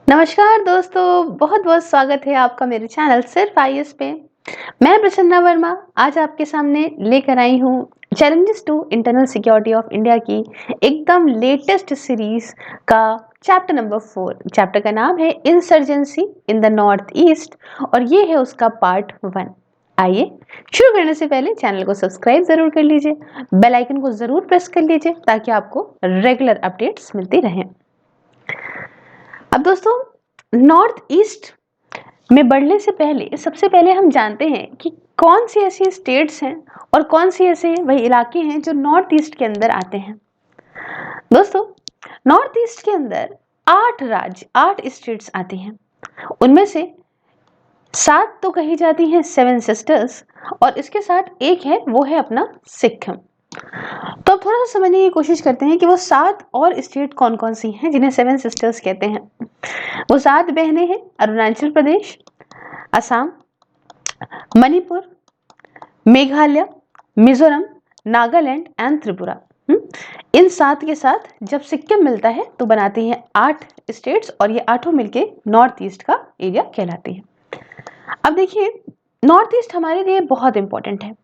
नमस्कार दोस्तों, बहुत बहुत स्वागत है आपका मेरे चैनल सिर्फ आईएएस पे। मैं प्रसन्ना वर्मा आज आपके सामने लेकर आई हूँ challenges to internal security of India की एकदम लेटेस्ट सीरीज का चैप्टर नंबर 4। चैप्टर का नाम है insurgency in the north east और ये है उसका पार्ट 1। आइए शुरू करने से पहले चैनल को सब्सक्राइब जरूर कर लीजिए, बेल आइकन को जरूर प्रेस कर लीजिए ताकि आपको रेगुलर अपडेट्स मिलती रहें। अब दोस्तों, नॉर्थ ईस्ट में बढ़ने से पहले सबसे पहले हम जानते हैं कि कौन सी ऐसी स्टेट्स हैं और कौन सी ऐसे वही इलाके हैं जो नॉर्थ ईस्ट के अंदर आते हैं। दोस्तों, नॉर्थ ईस्ट के अंदर 8 स्टेट्स आती हैं। उनमें से 7 तो कही जाती हैं 7 सिस्टर्स और इसके साथ एक है, वो है अपना सिक्किम। तो अब थोड़ा सा समझने की कोशिश करते हैं कि वो 7 और स्टेट कौन कौन सी हैं जिन्हें 7 सिस्टर्स कहते हैं। वो 7 बहनें हैं अरुणाचल प्रदेश, असम, मणिपुर, मेघालय, मिजोरम, नागालैंड एंड त्रिपुरा। इन 7 के साथ जब सिक्किम मिलता है तो बनाती हैं 8 स्टेट्स और ये 8 मिलके नॉर्थ ईस्ट का एरिया कहलाती है। अब देखिए, नॉर्थ ईस्ट हमारे लिए बहुत इंपॉर्टेंट है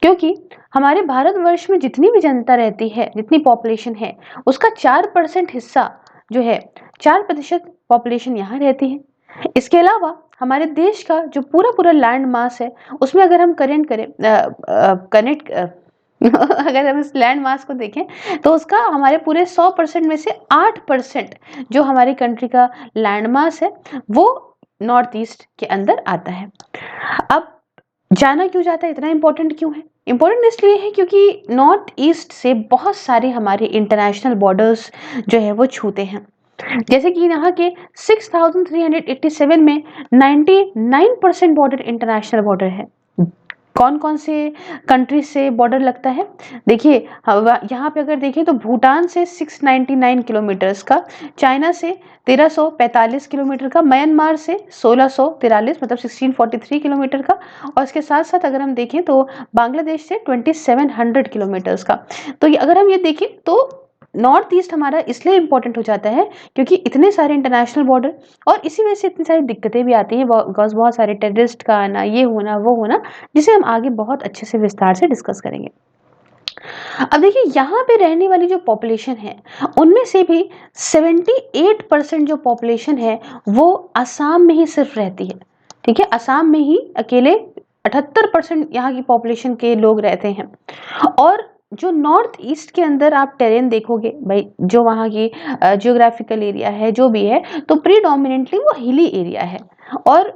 क्योंकि हमारे भारतवर्ष में जितनी भी जनता रहती है, जितनी पॉपुलेशन है, उसका 4% हिस्सा जो है, 4% पॉपुलेशन यहाँ रहती है। इसके अलावा हमारे देश का जो पूरा लैंड मास है, उसमें अगर हम अगर हम इस लैंड मास को देखें तो उसका हमारे पूरे 100% में से 8% जो हमारी कंट्री का लैंड मास है वो नॉर्थ ईस्ट के अंदर आता है। अब जाना क्यों जाता है, इतना इंपॉर्टेंट क्यों है? इंपॉर्टेंट इसलिए है क्योंकि नॉर्थ ईस्ट से बहुत सारे हमारे इंटरनेशनल बॉर्डर्स जो है वो छूते हैं। जैसे कि यहाँ के 6387 में 99% बॉर्डर इंटरनेशनल बॉर्डर है। कौन कौन से कंट्री से बॉर्डर लगता है? देखिए, यहाँ पे अगर देखें तो भूटान से 699 किलोमीटर्स का, चाइना से 1345 किलोमीटर का, म्यांमार से 1643 मतलब 1643 किलोमीटर का, और इसके साथ साथ अगर हम देखें तो बांग्लादेश से 2700 किलोमीटर्स का। तो अगर हम ये देखें तो नॉर्थ ईस्ट हमारा इसलिए इंपॉर्टेंट हो जाता है क्योंकि इतने सारे इंटरनेशनल बॉर्डर, और इसी वजह से इतनी सारी दिक्कतें भी आती हैं, बहुत सारे टेररिस्ट का आना, ये होना वो होना, जिसे हम आगे बहुत अच्छे से विस्तार से डिस्कस करेंगे। अब देखिए, यहाँ पे रहने वाली जो पॉपुलेशन है उनमें से भी 78% जो पॉपुलेशन है वो असम में ही सिर्फ रहती है। ठीक है, असम में ही अकेले 78% यहाँ की पॉपुलेशन के लोग रहते हैं। और जो नॉर्थ ईस्ट के अंदर आप टेरेन देखोगे भाई, जो वहाँ की जियोग्राफिकल एरिया है जो भी है, तो प्रीडोमिनेंटली वो हिली एरिया है। और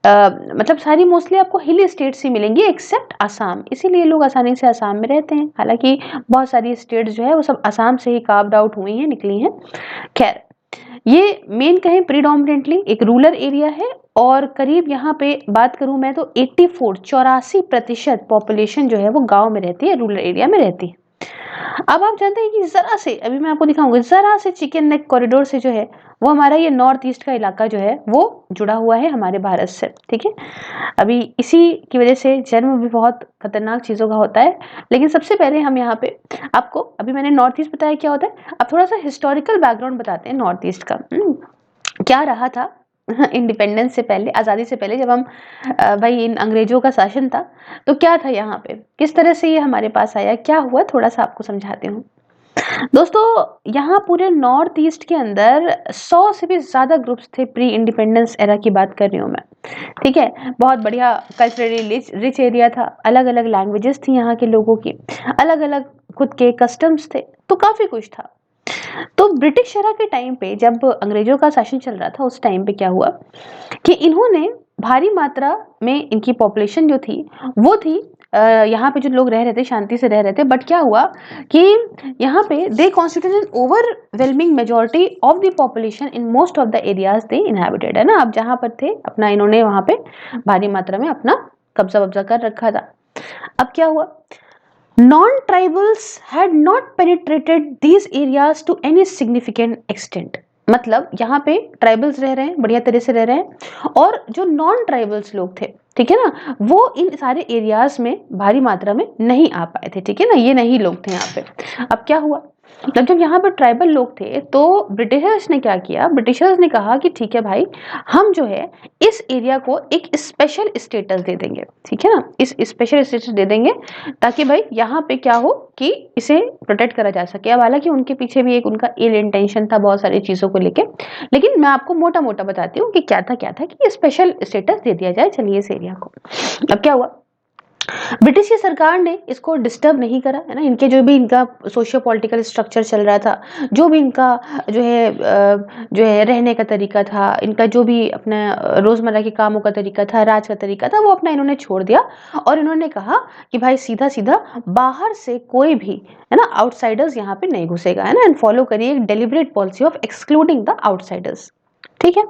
मतलब सारी मोस्टली आपको हिली स्टेट्स ही मिलेंगी एक्सेप्ट असम, इसीलिए लोग आसानी से असम में रहते हैं। हालांकि बहुत सारी स्टेट्स जो है वो सब असम से ही कार्व्ड आउट हुई हैं, निकली हैं। खैर, ये मेन कहें प्रीडोमिनेंटली एक रूरल एरिया है और करीब यहाँ पे बात करूं मैं तो 84% पॉपुलेशन जो है वो गांव में रहती है, रूरल एरिया में रहती है। अब आप जानते हैं कि जरा से, अभी मैं आपको दिखाऊंगा, जरा से चिकन नेक कॉरिडोर से जो है वो हमारा ये नॉर्थ ईस्ट का इलाका जो है वो जुड़ा हुआ है हमारे भारत से। ठीक है, अभी इसी की वजह से जन्म भी बहुत खतरनाक चीजों का होता है। लेकिन सबसे पहले हम यहाँ पे आपको, अभी मैंने नॉर्थ ईस्ट बताया क्या होता है, अब थोड़ा सा हिस्टोरिकल बैकग्राउंड बताते हैं नॉर्थ ईस्ट का। क्या रहा था इंडिपेंडेंस से पहले, आज़ादी से पहले, जब हम भाई इन अंग्रेजों का शासन था तो क्या था यहाँ पे, किस तरह से ये हमारे पास आया, क्या हुआ, थोड़ा सा आपको समझाती हूँ। दोस्तों, यहाँ पूरे नॉर्थ ईस्ट के अंदर 100 से भी ज्यादा ग्रुप्स थे। प्री इंडिपेंडेंस एरा की बात कर रही हूँ मैं। ठीक है, बहुत बढ़िया कल्चरली रिच एरिया था, अलग अलग लैंग्वेजेस थी यहाँ के लोगों की, अलग अलग खुद के कस्टम्स थे, तो काफी कुछ था। तो ब्रिटिश एरा के टाइम पे जब अंग्रेजों का शासन चल रहा था, उस टाइम पे क्या हुआ कि इन्होंने भारी मात्रा में, इनकी पॉपुलेशन जो थी वो थी, यहाँ पे जो लोग रह रहे थे शांति से रह रहे थे, बट क्या हुआ कि यहाँ पे they constitute N overwhelming majority of the population in most of the areas they inhabited, है ना। अब जहाँ पर थे अपना, इन्होंने वहाँ पे भारी मात्रा में अपना कब्जा कर रखा था। अब क्या हुआ, non-tribals had not penetrated these areas to any significant extent। मतलब यहाँ पे ट्राइबल्स रह रहे हैं, बढ़िया तरह से रह रहे हैं, और जो नॉन ट्राइबल्स लोग थे, ठीक है ना, वो इन सारे एरियाज में भारी मात्रा में नहीं आ पाए थे। ठीक है ना, ये नहीं लोग थे यहाँ पे। अब क्या हुआ, मतलब जब यहाँ पर ट्राइबल लोग थे तो ब्रिटिशर्स ने क्या किया, ब्रिटिशर्स ने कहा कि ठीक है भाई, हम जो है इस एरिया को एक स्पेशल स्टेटस दे देंगे, ठीक है ना, इस स्पेशल स्टेटस दे देंगे ताकि भाई यहाँ पे क्या हो कि इसे प्रोटेक्ट करा जा सके। अब हालांकि उनके पीछे भी एक उनका इल इंटेंशन था बहुत सारी चीजों को लेके, लेकिन मैं आपको मोटा मोटा बताती हूँ कि क्या था कि स्पेशल स्टेटस दे दिया जाए चलिए इस एरिया को। अब क्या हुआ, ब्रिटिश की सरकार ने इसको डिस्टर्ब नहीं करा, है ना, इनके जो भी इनका सोशियो पॉलिटिकल स्ट्रक्चर चल रहा था, जो भी इनका जो है रहने का तरीका था, इनका जो भी अपना रोजमर्रा के कामों का तरीका था, राज का तरीका था, वो अपना इन्होंने छोड़ दिया और इन्होंने कहा कि भाई सीधा सीधा बाहर से कोई भी, है ना, आउटसाइडर्स यहाँ पे नहीं घुसेगा, है ना, एंड फॉलो करिए एक deliberate policy of excluding the outsiders. ठीक है,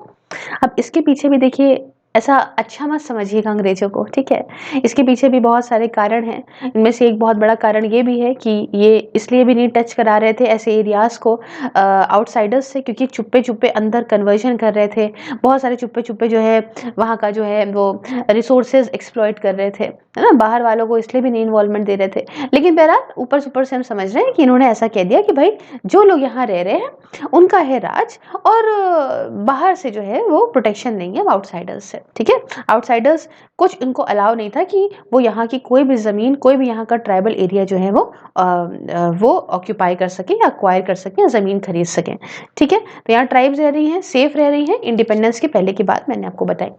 अब इसके पीछे भी देखिए ऐसा अच्छा मत समझिएगा अंग्रेजों को, ठीक है, इसके पीछे भी बहुत सारे कारण हैं। इनमें से एक बहुत बड़ा कारण ये भी है कि ये इसलिए भी नहीं टच करा रहे थे ऐसे एरियाज को आउटसाइडर्स से, क्योंकि चुप्पे चुप्पे अंदर कन्वर्जन कर रहे थे, बहुत सारे चुप्पे चुप्पे जो है वहाँ का जो है वो रिसोर्सेज एक्सप्लॉइट कर रहे थे, है ना, बाहर वालों को इसलिए भी नहीं इन्वॉल्वमेंट दे रहे थे। लेकिन बहरहाल ऊपर सुपर से हम समझ रहे हैं कि इन्होंने ऐसा कह दिया कि भाई जो लोग यहाँ रह रहे हैं उनका है राज, और बाहर से जो है वो प्रोटेक्शन नहीं है आउटसाइडर्स से, ठीक है। आउटसाइडर्स कुछ इनको अलाउ नहीं था कि वो यहाँ की कोई भी ज़मीन, कोई भी यहाँ का ट्राइबल एरिया जो है वो ऑक्यूपाई कर सके या अक्वायर कर सके या ज़मीन खरीद सकें, ठीक है। तो यहाँ ट्राइब्स रह रही हैं, सेफ रह रही हैं, इंडिपेंडेंस के पहले की बात मैंने आपको बताई।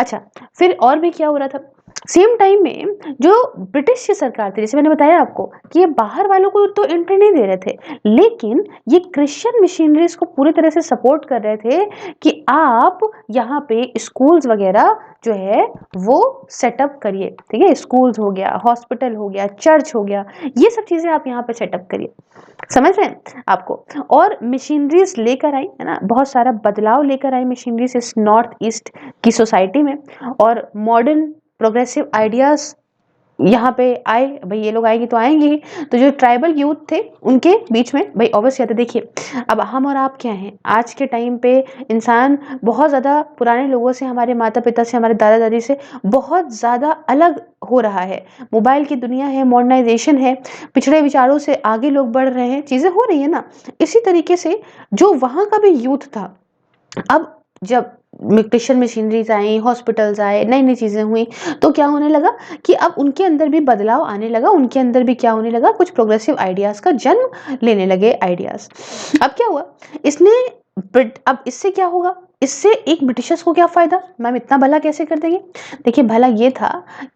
अच्छा, फिर और भी क्या हो रहा था, सेम टाइम में जो ब्रिटिश की सरकार थी, जैसे मैंने बताया आपको कि ये बाहर वालों को तो एंट्री नहीं दे रहे थे, लेकिन ये क्रिश्चियन मिशनरीज को पूरी तरह से सपोर्ट कर रहे थे कि आप यहाँ पे स्कूल्स वगैरह जो है वो सेटअप करिए, ठीक है, स्कूल्स हो गया, हॉस्पिटल हो गया, चर्च हो गया, ये सब चीजें आप यहाँ पे सेटअप करिए, समझ रहे हैं आपको। और मशीनरीज लेकर आई, है ना, बहुत सारा बदलाव लेकर आई मशीनरीज इस नॉर्थ ईस्ट की सोसाइटी में, और मॉडर्न प्रोग्रेसिव आइडियाज यहाँ पे आए। भाई ये लोग आएंगे तो आएंगे ही, तो जो ट्राइबल यूथ थे उनके बीच में भाई ऑब्वियसली आते। देखिए अब हम और आप क्या हैं, आज के टाइम पे इंसान बहुत ज़्यादा पुराने लोगों से, हमारे माता पिता से, हमारे दादा दादी से बहुत ज़्यादा अलग हो रहा है। मोबाइल की दुनिया है, मॉडर्नाइजेशन है, पिछड़े विचारों से आगे लोग बढ़ रहे हैं, चीज़ें हो रही है ना। इसी तरीके से जो वहाँ का भी यूथ था, अब जब क्रिश्चियन मशीनरीज आई, हॉस्पिटल्स आए, नई नई चीज़ें हुई, तो क्या होने लगा कि अब उनके अंदर भी बदलाव आने लगा, उनके अंदर भी क्या होने लगा, कुछ प्रोग्रेसिव आइडियाज़ का जन्म लेने लगे आइडियाज़। अब क्या हुआ, इसने अब इससे क्या होगा, इससे एक ब्रिटिशर्स को क्या फ़ायदा, मैम इतना भला कैसे कर देंगे। देखिए भला ये था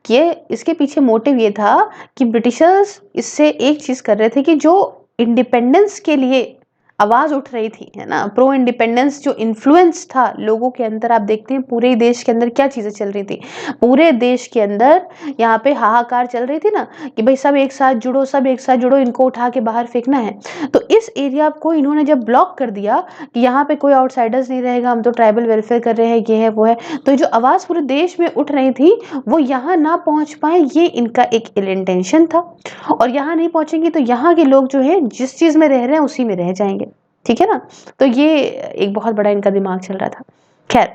कि इसके पीछे मोटिव ये था कि ब्रिटिशर्स इससे एक चीज़ कर रहे थे कि जो इंडिपेंडेंस के लिए आवाज उठ रही थी, है ना, प्रो इंडिपेंडेंस जो इन्फ्लुएंस था लोगों के अंदर, आप देखते हैं पूरे देश के अंदर क्या चीजें चल रही थी, पूरे देश के अंदर यहाँ पे हाहाकार चल रही थी ना कि भाई सब एक साथ जुड़ो, सब एक साथ जुड़ो, इनको उठा के बाहर फेंकना है। तो इस एरिया को इन्होंने जब ब्लॉक कर दिया कि यहाँ पे कोई आउटसाइडर्स नहीं रहेगा, हम तो ट्राइबल वेलफेयर कर रहे हैं, ये है वो है, तो जो आवाज पूरे देश में उठ रही थी वो यहाँ ना पहुंच पाए, ये इनका एक इल इंटेंशन था। और यहाँ नहीं पहुंचेंगे तो यहाँ के लोग जो है जिस चीज में रह रहे हैं उसी में रह जाएंगे, ठीक है ना। तो ये एक बहुत बड़ा इनका दिमाग चल रहा था। खैर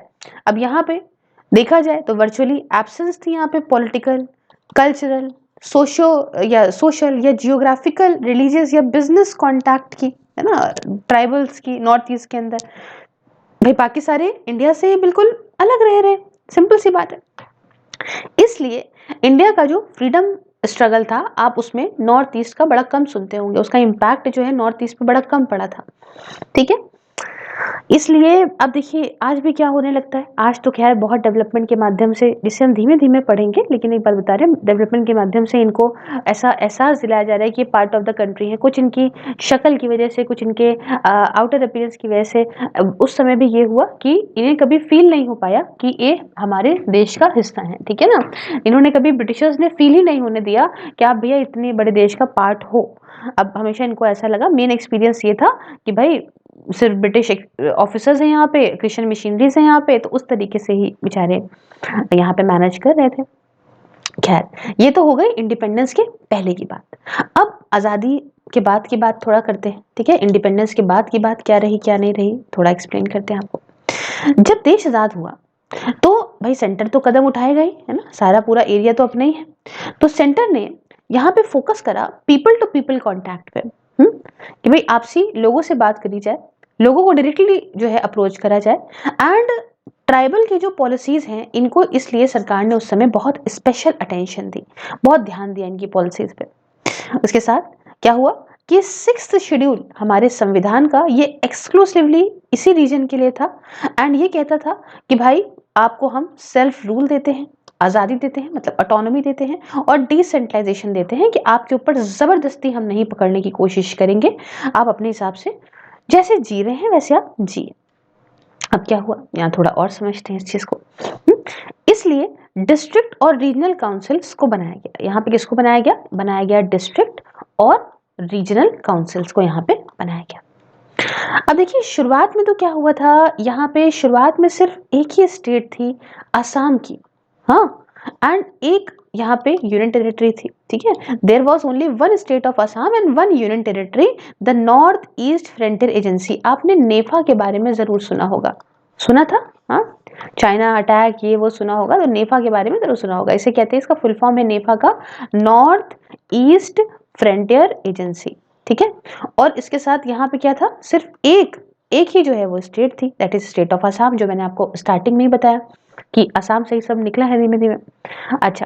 अब यहाँ पे देखा जाए तो वर्चुअली एब्सेंस थी यहाँ पे पॉलिटिकल, कल्चरल, सोशल या जियोग्राफिकल, रिलीजियस या बिजनेस कांटेक्ट की, है ना, ट्राइबल्स की नॉर्थ ईस्ट के अंदर। भाई बाकी सारे इंडिया से बिल्कुल अलग रह रहे हैं, सिंपल सी बात है। इसलिए इंडिया का जो फ्रीडम स्ट्रगल था, आप उसमें नॉर्थ ईस्ट का बड़ा कम सुनते होंगे, उसका इम्पैक्ट जो है नॉर्थ ईस्ट पे बड़ा कम पड़ा था, ठीक है। इसलिए अब देखिए आज भी क्या होने लगता है, आज तो खैर बहुत डेवलपमेंट के माध्यम से, जिसे हम धीमे धीमे पढ़ेंगे, लेकिन एक बात बता रहे हैं, डेवलपमेंट के माध्यम से इनको ऐसा एहसास दिलाया जा रहा है कि पार्ट ऑफ द कंट्री है, कुछ इनकी शक्ल की वजह से, कुछ इनके आउटर अपीयरेंस की वजह से उस समय भी ये हुआ कि इन्हें कभी फील नहीं हो पाया कि ये हमारे देश का हिस्सा है, ठीक है ना। इन्होंने कभी, ब्रिटिशर्स ने फील ही नहीं होने दिया कि आप भैया इतने बड़े देश का पार्ट हो। अब हमेशा इनको ऐसा लगा, मेन एक्सपीरियंस ये था कि भाई सिर्फ ब्रिटिश ऑफिसर्स हैं यहाँ पे, क्रिश्चियन मशीनरीज हैं यहाँ पे, तो उस तरीके से ही बेचारे यहाँ पे मैनेज कर रहे थे। खैर ये तो हो गई इंडिपेंडेंस के पहले की बात। अब आज़ादी के बाद की बात थोड़ा करते हैं, ठीक है। इंडिपेंडेंस के बाद की बात क्या रही क्या नहीं रही, थोड़ा एक्सप्लेन करते हैं आपको। जब देश आज़ाद हुआ तो भाई सेंटर तो कदम उठाएगा ही, है ना, सारा पूरा एरिया तो अपना ही है। तो सेंटर ने यहाँ पे फोकस करा पीपल टू पीपल कॉन्टैक्ट पे, कि भाई आपसी लोगों से बात करी जाए, लोगों को डायरेक्टली जो है अप्रोच करा जाए। एंड ट्राइबल की जो पॉलिसीज हैं इनको इसलिए सरकार ने उस समय बहुत स्पेशल अटेंशन दी, बहुत ध्यान दिया इनकी पॉलिसीज पे। उसके साथ क्या हुआ कि 6th शेड्यूल हमारे संविधान का ये एक्सक्लूसिवली इसी रीजन के लिए था। एंड ये कहता था कि भाई आपको हम सेल्फ रूल देते हैं, आज़ादी देते हैं, मतलब ऑटोनॉमी देते हैं, और डिसेंट्रलाइजेशन देते हैं कि आपके ऊपर ज़बरदस्ती हम नहीं पकड़ने की कोशिश करेंगे, आप अपने हिसाब से जैसे जी रहे हैं वैसे आप जिए। अब क्या हुआ, यहाँ थोड़ा और समझते हैं इस चीज़ को। इसलिए डिस्ट्रिक्ट और रीजनल काउंसिल्स को बनाया गया। यहाँ पे किसको बनाया गया? बनाया गया डिस्ट्रिक्ट और रीजनल काउंसिल्स को यहाँ पे बनाया गया। अब देखिए शुरुआत में तो क्या हुआ था, यहाँ पे शुरुआत में सिर्फ एक ही स्टेट थी, असम की, हाँ, एंड एक यहाँ पे यूनियन टेरिटरी थी, ठीक है। There was only one state of Assam and one union territory, the north east frontier agency. आपने नेफा के बारे में जरूर सुना होगा, सुना था, हाँ, चाइना अटैक ये वो सुना होगा, तो नेफा के बारे में जरूर सुना होगा। इसे कहते हैं, इसका फुल फॉर्म है नेफा का, नॉर्थ ईस्ट फ्रंटियर एजेंसी, ठीक है। और इसके साथ यहाँ पे क्या था, सिर्फ एक ही जो है वो स्टेट थी, that is state of Assam, जो मैंने आपको स्टार्टिंग में ही बताया कि असम से ही सब निकला है धीमे धीमे। अच्छा,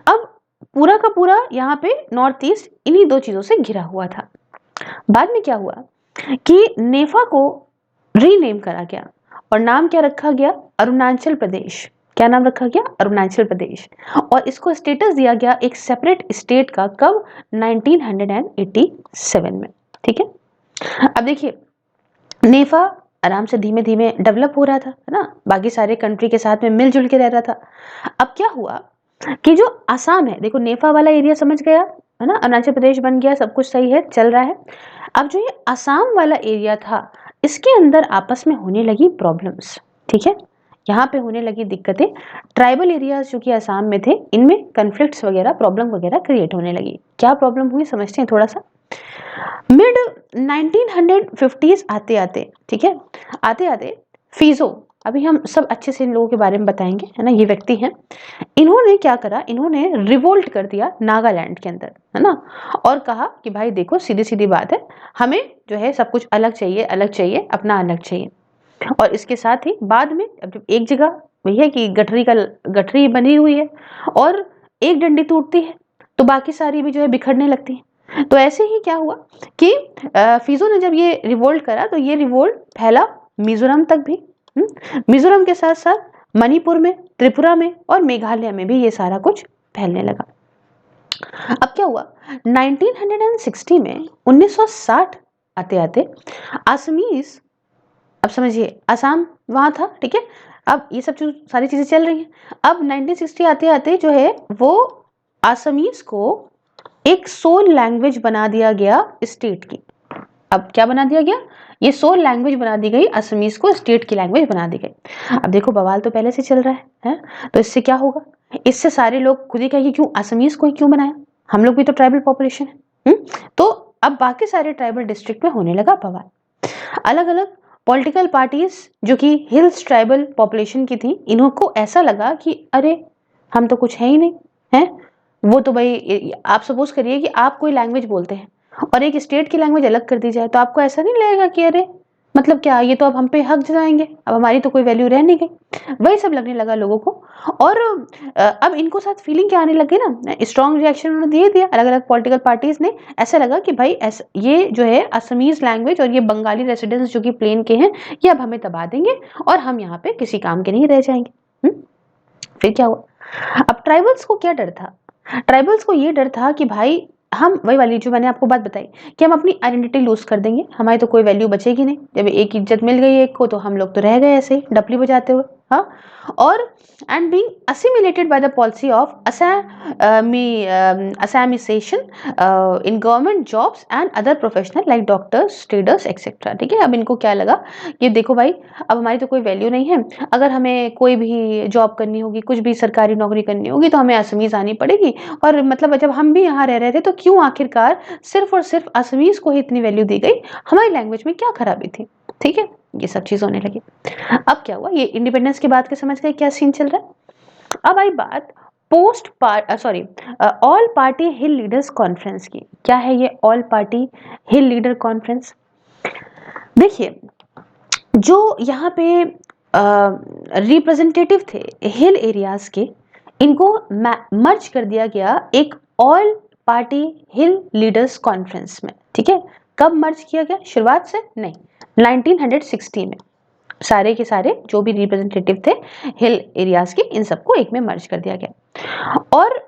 अब पूरा का पूरा यहाँ पे नॉर्थ ईस्ट इन्हीं दो चीजों से घिरा हुआ था। बाद में क्या हुआ कि नेफा को रीनेम करा गया और नाम क्या रखा गया, अरुणाचल प्रदेश। क्या नाम रखा गया? अरुणाचल प्रदेश। और इसको स्टेटस दिया गया एक सेपरेट स्टेट का, कब? 1987 में, ठीक है। अब देखिए नेफा आराम से धीमे धीमे डेवलप हो रहा था, है ना, बाकी सारे कंट्री के साथ में मिलजुल के रह रहा था। अब क्या हुआ कि जो असम है, देखो नेफा वाला एरिया समझ गया, है ना, अरुणाचल प्रदेश बन गया, सब कुछ सही है, चल रहा है। अब जो ये असम वाला एरिया था, इसके अंदर आपस में होने लगी प्रॉब्लम्स, ठीक है, यहाँ पे होने लगी दिक्कतें। ट्राइबल एरियाज जो कि असम में थे, इनमें कन्फ्लिक्ट्स वगैरह, प्रॉब्लम वगैरह क्रिएट होने लगी। क्या प्रॉब्लम हुई समझते हैं थोड़ा सा। मिड 1950s आते आते, ठीक है, आते आते फीजो, अभी हम सब अच्छे से इन लोगों के बारे में बताएंगे, है ना, ये व्यक्ति हैं। इन्होंने क्या करा, इन्होंने रिवोल्ट कर दिया नागालैंड के अंदर, है ना, और कहा कि भाई देखो सीधी सीधी बात है, हमें जो है सब कुछ अलग चाहिए, अलग चाहिए, अपना अलग चाहिए। और इसके साथ ही बाद में अब जब एक जगह भैया की गठरी बनी हुई है और एक डंडी टूटती है तो बाकी सारी भी जो है बिखरने लगती है। तो ऐसे ही क्या हुआ कि फीजो ने जब ये रिवोल्ट करा तो ये रिवोल्ट फैला मिजोरम तक भी, मिजोरम के साथ साथ मणिपुर में, त्रिपुरा में और मेघालय में भी ये सारा कुछ फैलने लगा। अब क्या हुआ 1960 में, 1960 आते आते असमीज, अब समझिए असम वहां था, ठीक है, अब ये सब सारी चीजें चल रही हैं। अब 1960 आते आते जो है वो असमीज को एक सोल लैंग्वेज बना दिया गया स्टेट की। अब क्या बना दिया गया, ये सोल लैंग्वेज बना दी गई, असमीज को स्टेट की लैंग्वेज बना दी गई। अब देखो बवाल तो पहले से चल रहा है? तो इससे क्या होगा, इससे सारे लोग खुद ही कहेंगे क्यों असमीज को ही क्यों बनाया, हम लोग भी तो ट्राइबल पॉपुलेशन है। तो अब बाकी सारे ट्राइबल डिस्ट्रिक्ट में होने लगा बवाल। अलग अलग पॉलिटिकल पार्टीज जो कि हिल्स ट्राइबल पॉपुलेशन की थी, इनको ऐसा लगा कि अरे हम तो कुछ है ही नहीं, है वो तो भाई, आप सपोज करिए कि आप कोई लैंग्वेज बोलते हैं और एक स्टेट की लैंग्वेज अलग कर दी जाए, तो आपको ऐसा नहीं लगेगा कि अरे मतलब क्या, ये तो अब हम पे हक जताएंगे, अब हमारी तो कोई वैल्यू रह नहीं गई। वही सब लगने लगा लोगों को। और अब इनको साथ फीलिंग क्या आने लगी ना, स्ट्रॉन्ग रिएक्शन उन्होंने दे दिया अलग अलग पॉलिटिकल पार्टीज ने। ऐसा लगा कि भाई ऐसा ये जो है असमीज लैंग्वेज और ये बंगाली रेसिडेंट्स जो कि प्लेन के हैं, ये अब हमें दबा देंगे और हम यहाँ पे किसी काम के नहीं रह जाएंगे। फिर क्या हुआ, अब ट्राइबल्स को क्या डर था, ट्राइबल्स को ये डर था कि भाई हम, वही वाली जो मैंने आपको बात बताई कि हम अपनी आइडेंटिटी लूज कर देंगे, हमारी तो कोई वैल्यू बचेगी नहीं। जब एक इज्जत मिल गई एक को तो हम लोग तो रह गए ऐसे ही डपली बजाते हुए, हाँ। और and being assimilated by the policy of Assamisation in government jobs and other professional like doctors, traders etcetera, ठीक है। अब इनको क्या लगा कि देखो भाई अब हमारी तो कोई वैल्यू नहीं है, अगर हमें कोई भी जॉब करनी होगी, कुछ भी सरकारी नौकरी करनी होगी तो हमें असमीज आनी पड़ेगी। और मतलब जब हम भी यहाँ रह रहे थे तो क्यों आखिरकार सिर्फ और सिर्फ असमीज को ही इतनी वैल्यू दी गई, हमारी लैंग्वेज में क्या खराबी थी, ठीक है। ये सब चीज होने लगी। अब क्या हुआ, ये इंडिपेंडेंस के बाद के समझ गए क्या सीन चल रहा है। अब आई बात ऑल पार्टी हिल लीडर्स कॉन्फ्रेंस की। क्या है ये ऑल पार्टी हिल लीडर कॉन्फ्रेंस? देखिए, जो यहाँ पे रिप्रेजेंटेटिव थे हिल एरियाज के, इनको मर्ज कर दिया गया एक ऑल पार्टी हिल लीडर्स कॉन्फ्रेंस में। ठीक है, कब मर्ज किया गया? शुरुआत से नहीं, 1960 में सारे के सारे जो भी रिप्रेजेंटेटिव थे हिल एरियाज के, इन सबको एक में मर्ज कर दिया गया। और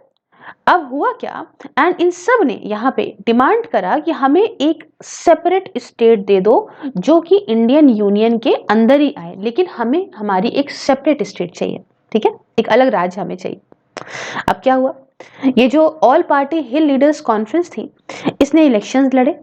अब हुआ क्या, एंड इन सब ने यहाँ पे डिमांड करा कि हमें एक सेपरेट स्टेट दे दो जो कि इंडियन यूनियन के अंदर ही आए, लेकिन हमें हमारी एक सेपरेट स्टेट चाहिए। ठीक है, एक अलग राज्य हमें चाहिए। अब क्या हुआ, ये जो ऑल पार्टी हिल लीडर्स कॉन्फ्रेंस थी, इसने इलेक्शंस लड़े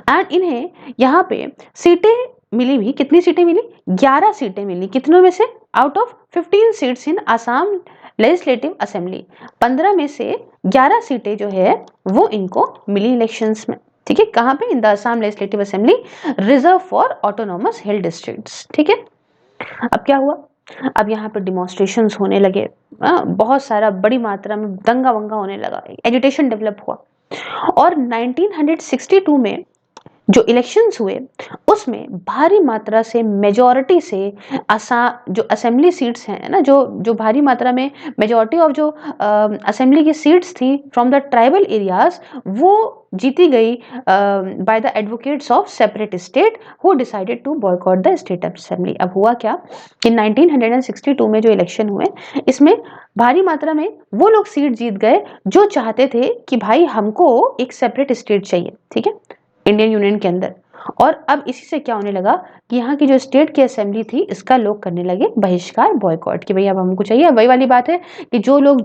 एंड इन्हें यहाँ पे सीटें मिली भी। कितनी सीटें मिली? 11 सीटें मिली। कितनों में से? Out of 15 seats in Assam legislative assembly, 15 में से 11 सीटें जो है वो इनको मिली इलेक्शंस में। ठीक है, कहाँ पे? In the Assam legislative assembly reserve for autonomous hill districts. ठीक है, अब क्या हुआ, अब यहाँ पर डिमॉन्स्ट्रेशंस होने लगे, बहुत सारा बड़ी मात्रा में दंगा वंगा होने लगा, एजिटेशन डेवलप हुआ। और 1962 में जो इलेक्शंस हुए उसमें भारी मात्रा से मेजॉरिटी से जो असेंबली सीट्स हैं ना, जो भारी मात्रा में मेजॉरिटी ऑफ जो असेंबली की सीट्स थी फ्रॉम द ट्राइबल एरियाज, वो जीती गई by the advocates of separate state who decided to boycott the state assembly. अब हुआ क्या कि 1962 में जो इलेक्शन हुए, इसमें भारी मात्रा में वो लोग सीट जीत गए जो चाहते थे कि भाई हमको एक सेपरेट स्टेट चाहिए। ठीक है, इंडियन यूनियन के अंदर। और अब इसी से क्या होने लगा कि यहाँ की जो स्टेट की असेंबली थी, इसका लोग करने लगे बहिष्कार, बॉयकॉट, कि भाई अब हमको चाहिए। वही वाली बात है कि जो लोग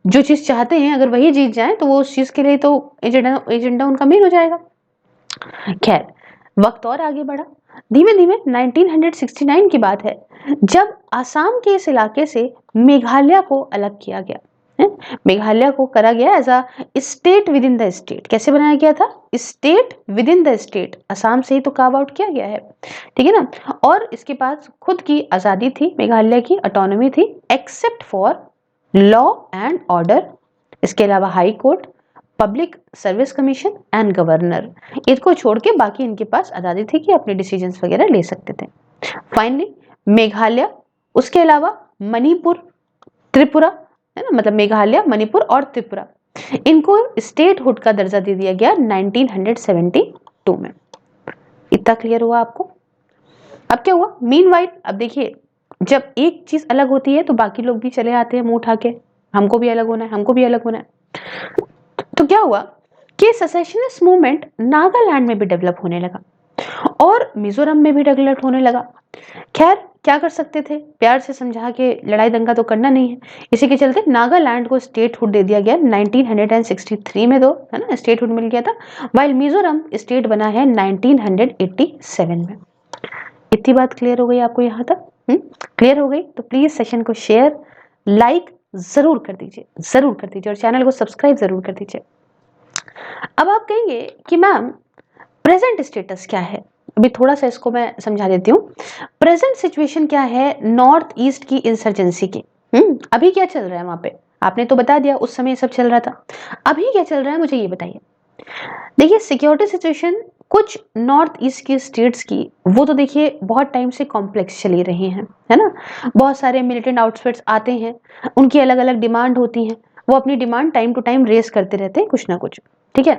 जो चीज चाहते हैं अगर वही जीत जाए तो वो उस चीज के लिए तो एजेंडा उनका मेन हो जाएगा। खैर, वक्त और आगे बढ़ा, धीमे धीमे 1969 की बात है जब आसाम के इस इलाके से मेघालय को अलग किया गया। मेघालय को करा गया as a state within the state. कैसे बनाया गया था? State within the state. Assam से ही तो कार्व आउट किया गया है। ठीक है ना, और इसके पास खुद की आजादी थी, मेघालय की ऑटोनॉमी थी, except for law and order. इसके अलावा high court, public service commission and governor, इसको छोड़ के बाकी इनके पास आजादी थी कि अपने डिसीजंस वगैरह ले सकते थे। फाइनली मेघालय, उसके अलावा मणिपुर, त्रिपुरा, है ना, मतलब मेघालय, मणिपुर और त्रिपुरा, इनको स्टेटहुड का दर्जा दे दिया गया 1972 में। इतना क्लियर हुआ आपको? अब क्या हुआ मीनवाइल? अब देखिए, जब एक चीज अलग होती है तो बाकी लोग भी चले आते हैं मुंह उठा के, हमको भी अलग होना है, हमको भी अलग होना है। तो क्या हुआ कि सेसेशनिस्ट मूवमेंट नागालैंड में भी डेवलप होने लगा और मिजोरम में भी डेवलप होने लगा। खैर, क्या कर सकते थे, प्यार से समझा के लड़ाई दंगा तो करना नहीं है। इसी के चलते नागालैंड को स्टेटहुड दे दिया गया 1963 में, दो है ना, स्टेटहुड मिल गया था, वाइल मिजोरम स्टेट बना है 1987 में। इतनी बात क्लियर हो गई आपको यहाँ तक? क्लियर हो गई तो प्लीज सेशन को शेयर, लाइक जरूर कर दीजिए, जरूर कर दीजिए, और चैनल को सब्सक्राइब जरूर कर दीजिए। अब आप कहेंगे कि मैम प्रेजेंट स्टेटस क्या है? अभी थोड़ा सा इसको मैं समझा देती हूँ। प्रेजेंट सिचुएशन क्या है नॉर्थ ईस्ट की इंसर्जेंसी की? अभी क्या चल रहा है वहां पे? आपने तो बता दिया उस समय सब चल रहा था, अभी क्या चल रहा है मुझे ये बताइए। देखिए, सिक्योरिटी सिचुएशन कुछ नॉर्थ ईस्ट की स्टेट्स की, वो तो देखिए बहुत टाइम से कॉम्प्लेक्स चली रही हैं, है ना। बहुत सारे मिलिटेंट आउटफिट्स आते हैं, उनकी अलग अलग डिमांड होती हैं, वो अपनी demand time to time raise करते रहते हैं कुछ ना कुछ। ठीक है,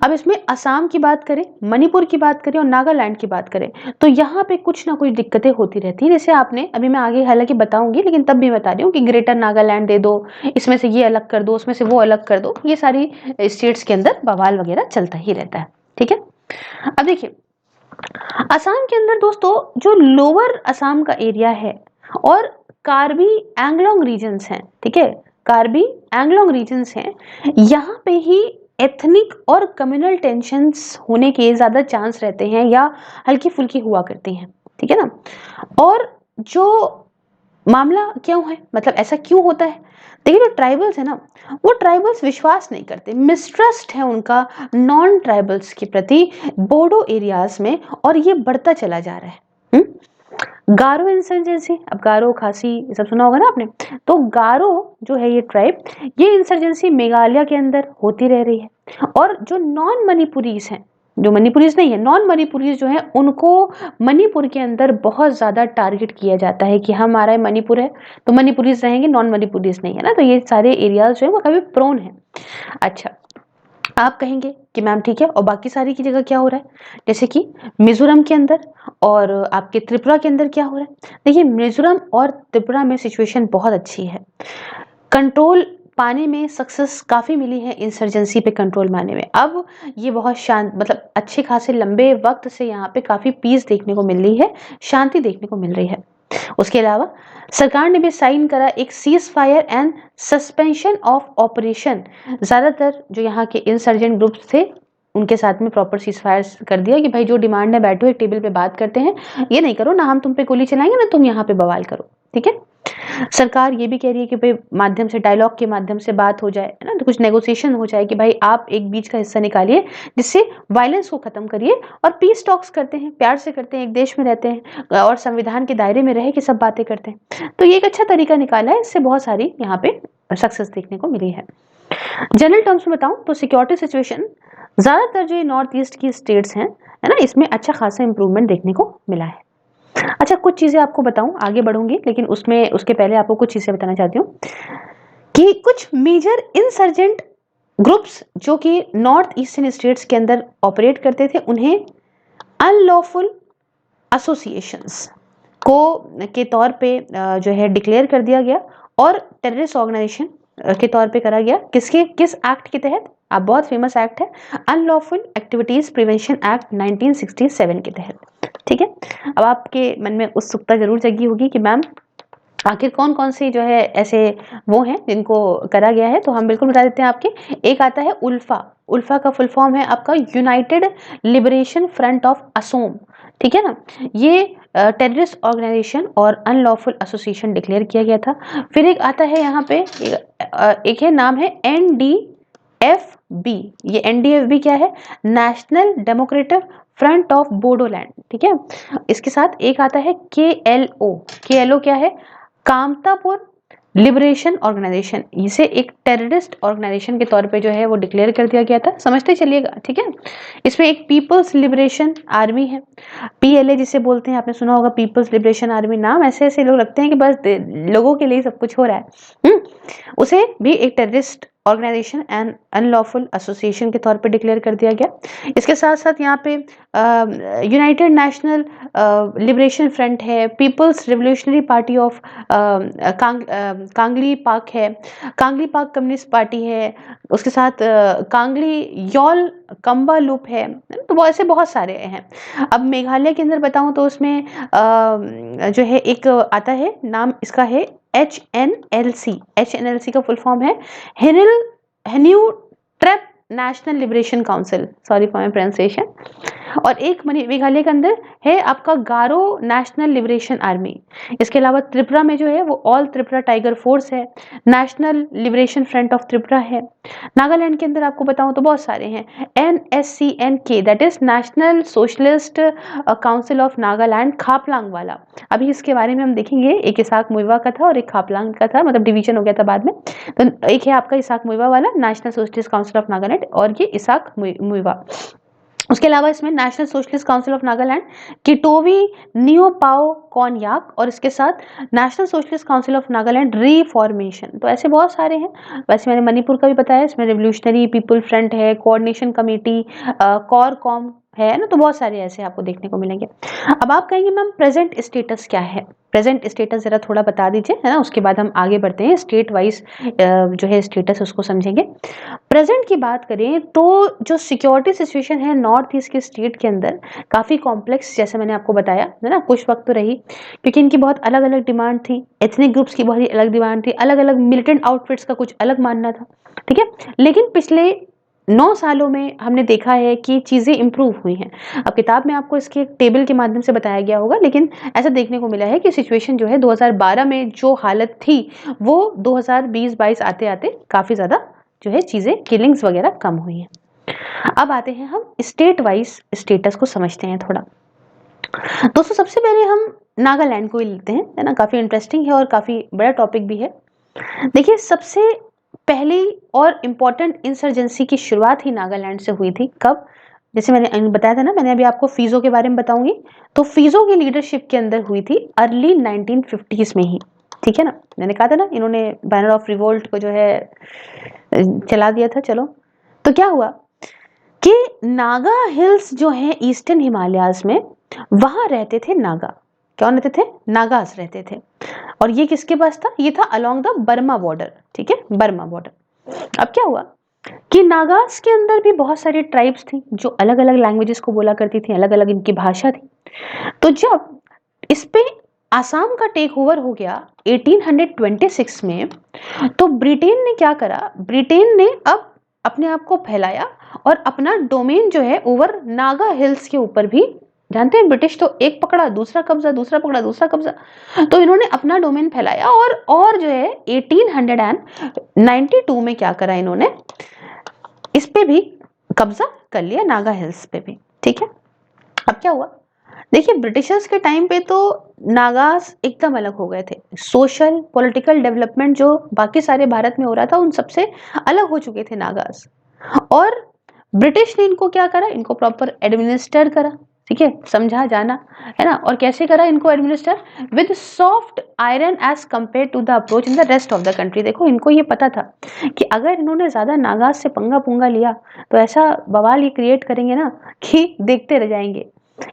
अब इसमें असम की बात करें, मणिपुर की बात करें और नागालैंड की बात करें तो यहाँ पे कुछ ना कुछ दिक्कतें होती रहती हैं। जैसे आपने अभी, मैं आगे हालांकि बताऊंगी लेकिन तब भी बता रही हूँ कि ग्रेटर नागालैंड दे दो, इसमें से ये अलग कर दो, उसमें से वो अलग कर दो, ये सारी स्टेट्स के अंदर बवाल वगैरह चलता ही रहता है। ठीक है, अब देखिए असम के अंदर दोस्तों जो लोअर असम का एरिया है और कार्बी एंगलोंग रीजन्स हैं, ठीक है, कार्बी एंगलोंग रीजन्स हैं, यहाँ पे ही एथनिक और कम्युनल टेंशन्स होने के ज्यादा चांस रहते हैं या हल्की फुल्की हुआ करती हैं। ठीक है ना, और जो मामला क्यों है, मतलब ऐसा क्यों होता है? देखिए, जो ट्राइबल्स है ना, वो ट्राइबल्स विश्वास नहीं करते, मिसट्रस्ट है उनका नॉन ट्राइबल्स के प्रति बोडो एरियाज में, और ये बढ़ता चला जा रहा है। गारो इंसर्जेंसी, अब गारो खासी ये सब सुना होगा ना आपने, तो गारो जो है ये ट्राइब, ये इंसर्जेंसी मेघालय के अंदर होती रह रही है। और जो नॉन मणिपुरीज हैं, जो मणिपुरीज नहीं है, नॉन मणिपुरीज जो है, उनको मणिपुर के अंदर बहुत ज्यादा टारगेट किया जाता है कि हमारा मणिपुर है तो मणिपुरीज रहेंगे, नॉन मणिपुरीज नहीं है ना, तो ये सारे एरियाज जो है वो काफी प्रोन है। अच्छा, आप कहेंगे कि मैम ठीक है, और बाकी सारी की जगह क्या हो रहा है, जैसे कि मिजोरम के अंदर और आपके त्रिपुरा के अंदर क्या हो रहा है। देखिए, मिजोरम और त्रिपुरा में सिचुएशन बहुत अच्छी है, कंट्रोल पाने में सक्सेस काफी मिली है, इंसर्जेंसी पे कंट्रोल पाने में। अब ये बहुत शांत, मतलब अच्छे खासे लंबे वक्त से यहाँ पे काफी पीस देखने को मिल रही है, शांति देखने को मिल रही है। उसके अलावा सरकार ने भी साइन करा एक cease fire and suspension of operation. ज्यादातर जो यहाँ के इंसर्जेंट ग्रुप्स थे उनके साथ में प्रॉपर सीज फायर कर दिया कि भाई जो डिमांड है बैठो एक टेबल पे बात करते हैं, ये नहीं करो ना हम तुम पे गोली चलाएंगे ना तुम यहाँ पे बवाल करो, ठीक है। सरकार ये भी कह रही है कि भाई माध्यम से, डायलॉग के माध्यम से बात हो जाए, है ना, तो कुछ नेगोशिएशन हो जाए कि भाई आप एक बीच का हिस्सा निकालिए जिससे वायलेंस को खत्म करिए और पीस टॉक्स करते हैं, प्यार से करते हैं, एक देश में रहते हैं और संविधान के दायरे में रहे कि सब बातें करते हैं। तो ये एक अच्छा तरीका निकाला है, इससे बहुत सारी यहाँ पे सक्सेस देखने को मिली है। जनरल टर्म्स में बताऊं तो सिक्योरिटी सिचुएशन ज्यादातर जो नॉर्थ ईस्ट की स्टेट्स हैं, है ना, इसमें अच्छा खासा इंप्रूवमेंट देखने को मिला है। अच्छा, कुछ चीजें आपको बताऊं, आगे बढ़ूंगी लेकिन उसमें उसके पहले आपको कुछ चीजें बताना चाहती हूँ कि कुछ मेजर इंसर्जेंट ग्रुप्स जो कि नॉर्थ ईस्टर्न स्टेट्स के अंदर ऑपरेट करते थे, उन्हें अनलॉफुल एसोसिएशंस को के तौर पे जो है डिक्लेयर कर दिया गया और टेररिस्ट ऑर्गेनाइजेशन के तौर पे करा गया। किस एक्ट के तहत, आप बहुत फेमस एक्ट है अनलॉफुल एक्टिविटीज प्रिवेंशन एक्ट 1967 के तहत, ठीक है। अब आपके मन में उत्सुकता जरूर जगी होगी कि मैम आखिर कौन कौन से जो है ऐसे वो हैं जिनको करा गया है, तो हम बिल्कुल बता देते हैं आपके। एक आता है उल्फा, उल्फा का फुल फॉर्म है आपका United liberation front of Asom, ठीक है ना। ये टेररिस्ट ऑर्गेनाइजेशन और अनलॉफुल एसोसिएशन डिक्लेयर किया गया था। फिर एक आता है यहाँ पे एक है, नाम है NDFB। ये NDFB क्या है, national democratic front of Bodoland, ठीक है। इसके साथ एक आता है KLO क्या है, कामतापुर लिबरेशन ऑर्गेनाइजेशन। इसे एक टेररिस्ट ऑर्गेनाइजेशन के तौर पे जो है वो डिक्लेयर कर दिया गया था, समझते चलिएगा, ठीक है। इसमें एक पीपल्स लिबरेशन आर्मी है, PLA जिसे बोलते हैं, आपने सुना होगा पीपल्स लिबरेशन आर्मी। नाम ऐसे ऐसे लोग रखते हैं कि बस लोगों के लिए सब कुछ हो रहा है। उसे भी एक terrorist organisation and unlawful association के तौर पे डिक्लेयर कर दिया गया। इसके साथ साथ यहाँ पे यूनाइटेड नेशनल लिबरेशन फ्रंट है, पीपल्स रिवोल्यूशनरी पार्टी ऑफ कांगली पाक है, कांगली पाक कम्युनिस्ट पार्टी है, उसके साथ कांगली यॉल कम्बा लूप है, तो ऐसे बहुत सारे हैं। अब मेघालय के अंदर बताऊं तो उसमें जो है एक आता है, नाम इसका है HNLC। HNLC का फुल फॉर्म है Hynniewtrep national liberation council, sorry for my pronunciation. और एक मेघालय के अंदर है आपका गारो नेशनल लिबरेशन आर्मी। इसके अलावा त्रिपुरा में जो है वो ऑल त्रिपुरा टाइगर फोर्स है, national liberation front of Tripura है। नागालैंड के अंदर आपको बताऊं तो बहुत सारे हैं, NSCNK that is national socialist council of Nagaland, Khaplang वाला। अभी इसके बारे में हम देखेंगे, एक इसाक मुइवा का था और एक खापलांग का था, मतलब डिवीजन हो गया था बाद में। तो एक है आपका इसाक मुइवा वाला, national socialist council of Nagaland, और ये इसाक मुइवा। उसके अलावा इसमें national socialist council of Nagaland, Kitovi Neopao Konyak, और इसके साथ national socialist council of Nagaland reformation. तो ऐसे बहुत सारे हैं। वैसे मैंने मणिपुर का भी बताया, इसमें रिवोल्यूशनरी पीपल फ्रंट है, कोऑर्डिनेशन कमेटी, कॉरकॉम है ना, तो बहुत सारे ऐसे आपको देखने को मिलेंगे। अब आप कहेंगे मैम प्रेजेंट स्टेटस क्या है, प्रेजेंट स्टेटस जरा थोड़ा बता दीजिए, है ना, उसके बाद हम आगे बढ़ते हैं, स्टेट वाइज जो है स्टेटस उसको समझेंगे। प्रेजेंट की बात करें तो जो सिक्योरिटी सिचुएशन है नॉर्थ ईस्ट के स्टेट के अंदर काफी कॉम्प्लेक्स, जैसे मैंने आपको बताया है ना, कुछ वक्त तो रही, क्योंकि इनकी बहुत अलग अलग डिमांड थी, एथनिक ग्रुप्स की बहुत ही अलग डिमांड थी, अलग अलग मिलिटेंट आउटफिट्स का कुछ अलग मानना था, ठीक है। लेकिन पिछले 9 सालों में हमने देखा है कि चीजें इंप्रूव हुई हैं। अब किताब में आपको इसके टेबल के माध्यम से बताया गया होगा, लेकिन ऐसा देखने को मिला है कि सिचुएशन जो है 2012 में जो हालत थी वो 2020-22 आते आते काफी ज्यादा जो है चीजें, किलिंग्स वगैरह कम हुई हैं। अब आते हैं हम स्टेट वाइज स्टेटस को समझते हैं थोड़ा। दोस्तों सबसे पहले हम नागालैंड को ही लेते हैं, है ना, काफी इंटरेस्टिंग है और काफी बड़ा टॉपिक भी है। देखिए, सबसे पहली और इम्पोर्टेंट इंसर्जेंसी की शुरुआत ही नागालैंड से हुई थी। कब? जैसे मैंने बताया था ना, मैंने अभी आपको फिजो के बारे में बताऊंगी, तो फिजो की लीडरशिप के अंदर हुई थी अर्ली 1950s में ही, ठीक है ना। मैंने कहा था ना, इन्होंने बैनर ऑफ रिवोल्ट को जो है चला दिया था। चलो, तो क्या हुआ कि नागा हिल्स जो है ईस्टर्न हिमालयाज में, वहां रहते थे नागा। कौन रहते थे? नागास रहते थे। और ये किसके पास था? ये था अलोंग द बर्मा बॉर्डर, ठीक है, बर्मा बॉर्डर। अब क्या हुआ कि नागास के अंदर भी बहुत सारी ट्राइब्स थी जो अलग अलग लैंग्वेजेस को बोला करती थी, अलग अलग इनकी भाषा थी। तो जब इस पे आसाम का टेक ओवर हो गया 1826 में, तो ब्रिटेन ने क्या करा? ब्रिटेन ने अब अपने आप को फैलाया और अपना डोमेन जो है ओवर नागा हिल्स के ऊपर भी, जानते हैं ब्रिटिश तो एक पकड़ा दूसरा कब्जा, दूसरा पकड़ा दूसरा कब्जा, तो इन्होंने अपना डोमेन फैलाया और जो है 1892 में क्या करा इन्होंने, इस पे भी कब्जा कर लिया, नागा हिल्स पे भी, ठीक है। अब क्या हुआ? देखिए, ब्रिटिशर्स के टाइम पे तो नागास एकदम अलग हो गए थे। सोशल पॉलिटिकल डेवलपमेंट जो बाकी सारे भारत में हो रहा था, उन सबसे अलग हो चुके थे नागास। और ब्रिटिश ने इनको क्या करा? इनको प्रॉपर एडमिनिस्टर करा, ठीक है, समझा जाना, है ना। और कैसे करा इनको administer? With soft iron as compare to the approach in the rest of the country. देखो, इनको ये पता था कि अगर इन्होंने ज्यादा नागास से पंगा पुंगा लिया तो ऐसा बवाल ये क्रिएट करेंगे ना कि देखते रह जाएंगे।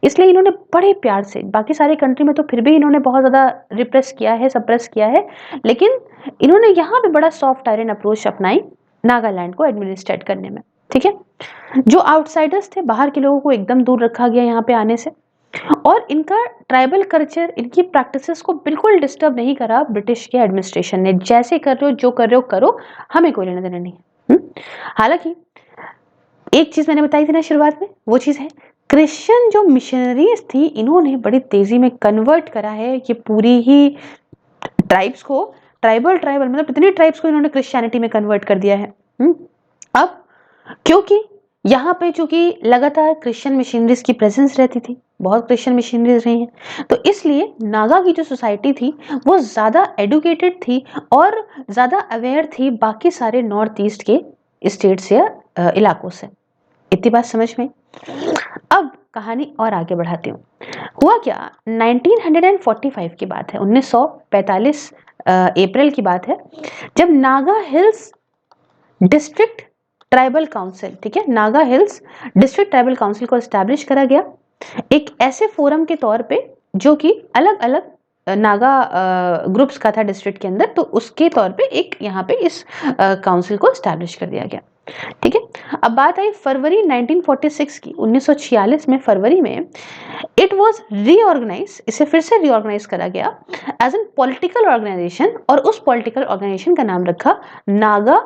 इसलिए इन्होंने बड़े प्यार से, बाकी सारे कंट्री में तो फिर भी इन्होंने बहुत ज्यादा रिप्रेस किया है, सप्रेस किया है, लेकिन इन्होंने यहाँ पे बड़ा सॉफ्ट आयरन अप्रोच अपनाई नागालैंड को एडमिनिस्ट्रेट करने में, ठीक है। जो आउटसाइडर्स थे, बाहर के लोगों को एकदम दूर रखा गया यहाँ पे आने से, और इनका ट्राइबल कल्चर, इनकी प्रैक्टिसेस को बिल्कुल डिस्टर्ब नहीं करा ब्रिटिश के एडमिनिस्ट्रेशन ने। जैसे कर रहे हो, जो कर रहे हो करो, हमें कोई लेना देना नहीं है। हालांकि एक चीज मैंने बताई थी ना शुरुआत में, वो चीज है क्रिश्चियन जो मिशनरीज थी, इन्होंने बड़ी तेजी में कन्वर्ट करा है ये पूरी ही ट्राइब्स को, ट्राइबल मतलब कितनी ट्राइब्स को इन्होंने क्रिश्चियनिटी में कन्वर्ट कर दिया है। अब क्योंकि यहाँ पे चूंकि लगातार क्रिश्चियन मिशनरीज की प्रेजेंस रहती थी, बहुत क्रिश्चियन मिशनरीज रही हैं, तो इसलिए नागा की जो सोसाइटी थी वो ज्यादा एडुकेटेड थी और ज्यादा अवेयर थी बाकी सारे नॉर्थ ईस्ट के स्टेट्स या इलाकों से। इतनी बात समझ में? अब कहानी और आगे बढ़ाती हूँ। हुआ क्या, 1945 की बात है, 1945 अप्रैल की बात है, जब Naga hills district tribal council, ठीक है, Naga hills district tribal council को एस्टैब्लिश करा गया एक ऐसे फोरम के तौर पे जो कि अलग अलग नागा ग्रुप्स का था डिस्ट्रिक्ट के अंदर, तो उसके तौर पे एक यहाँ पे इस काउंसिल को एस्टैब्लिश कर दिया गया, ठीक है। अब बात आई फरवरी 1946 की, 1946 में फरवरी में इट वाज रीऑर्गेनाइज, इसे फिर से रीऑर्गेनाइज करा गया एज एन पॉलिटिकल ऑर्गेनाइजेशन, और उस पॉलिटिकल ऑर्गेनाइजेशन का नाम रखा नागा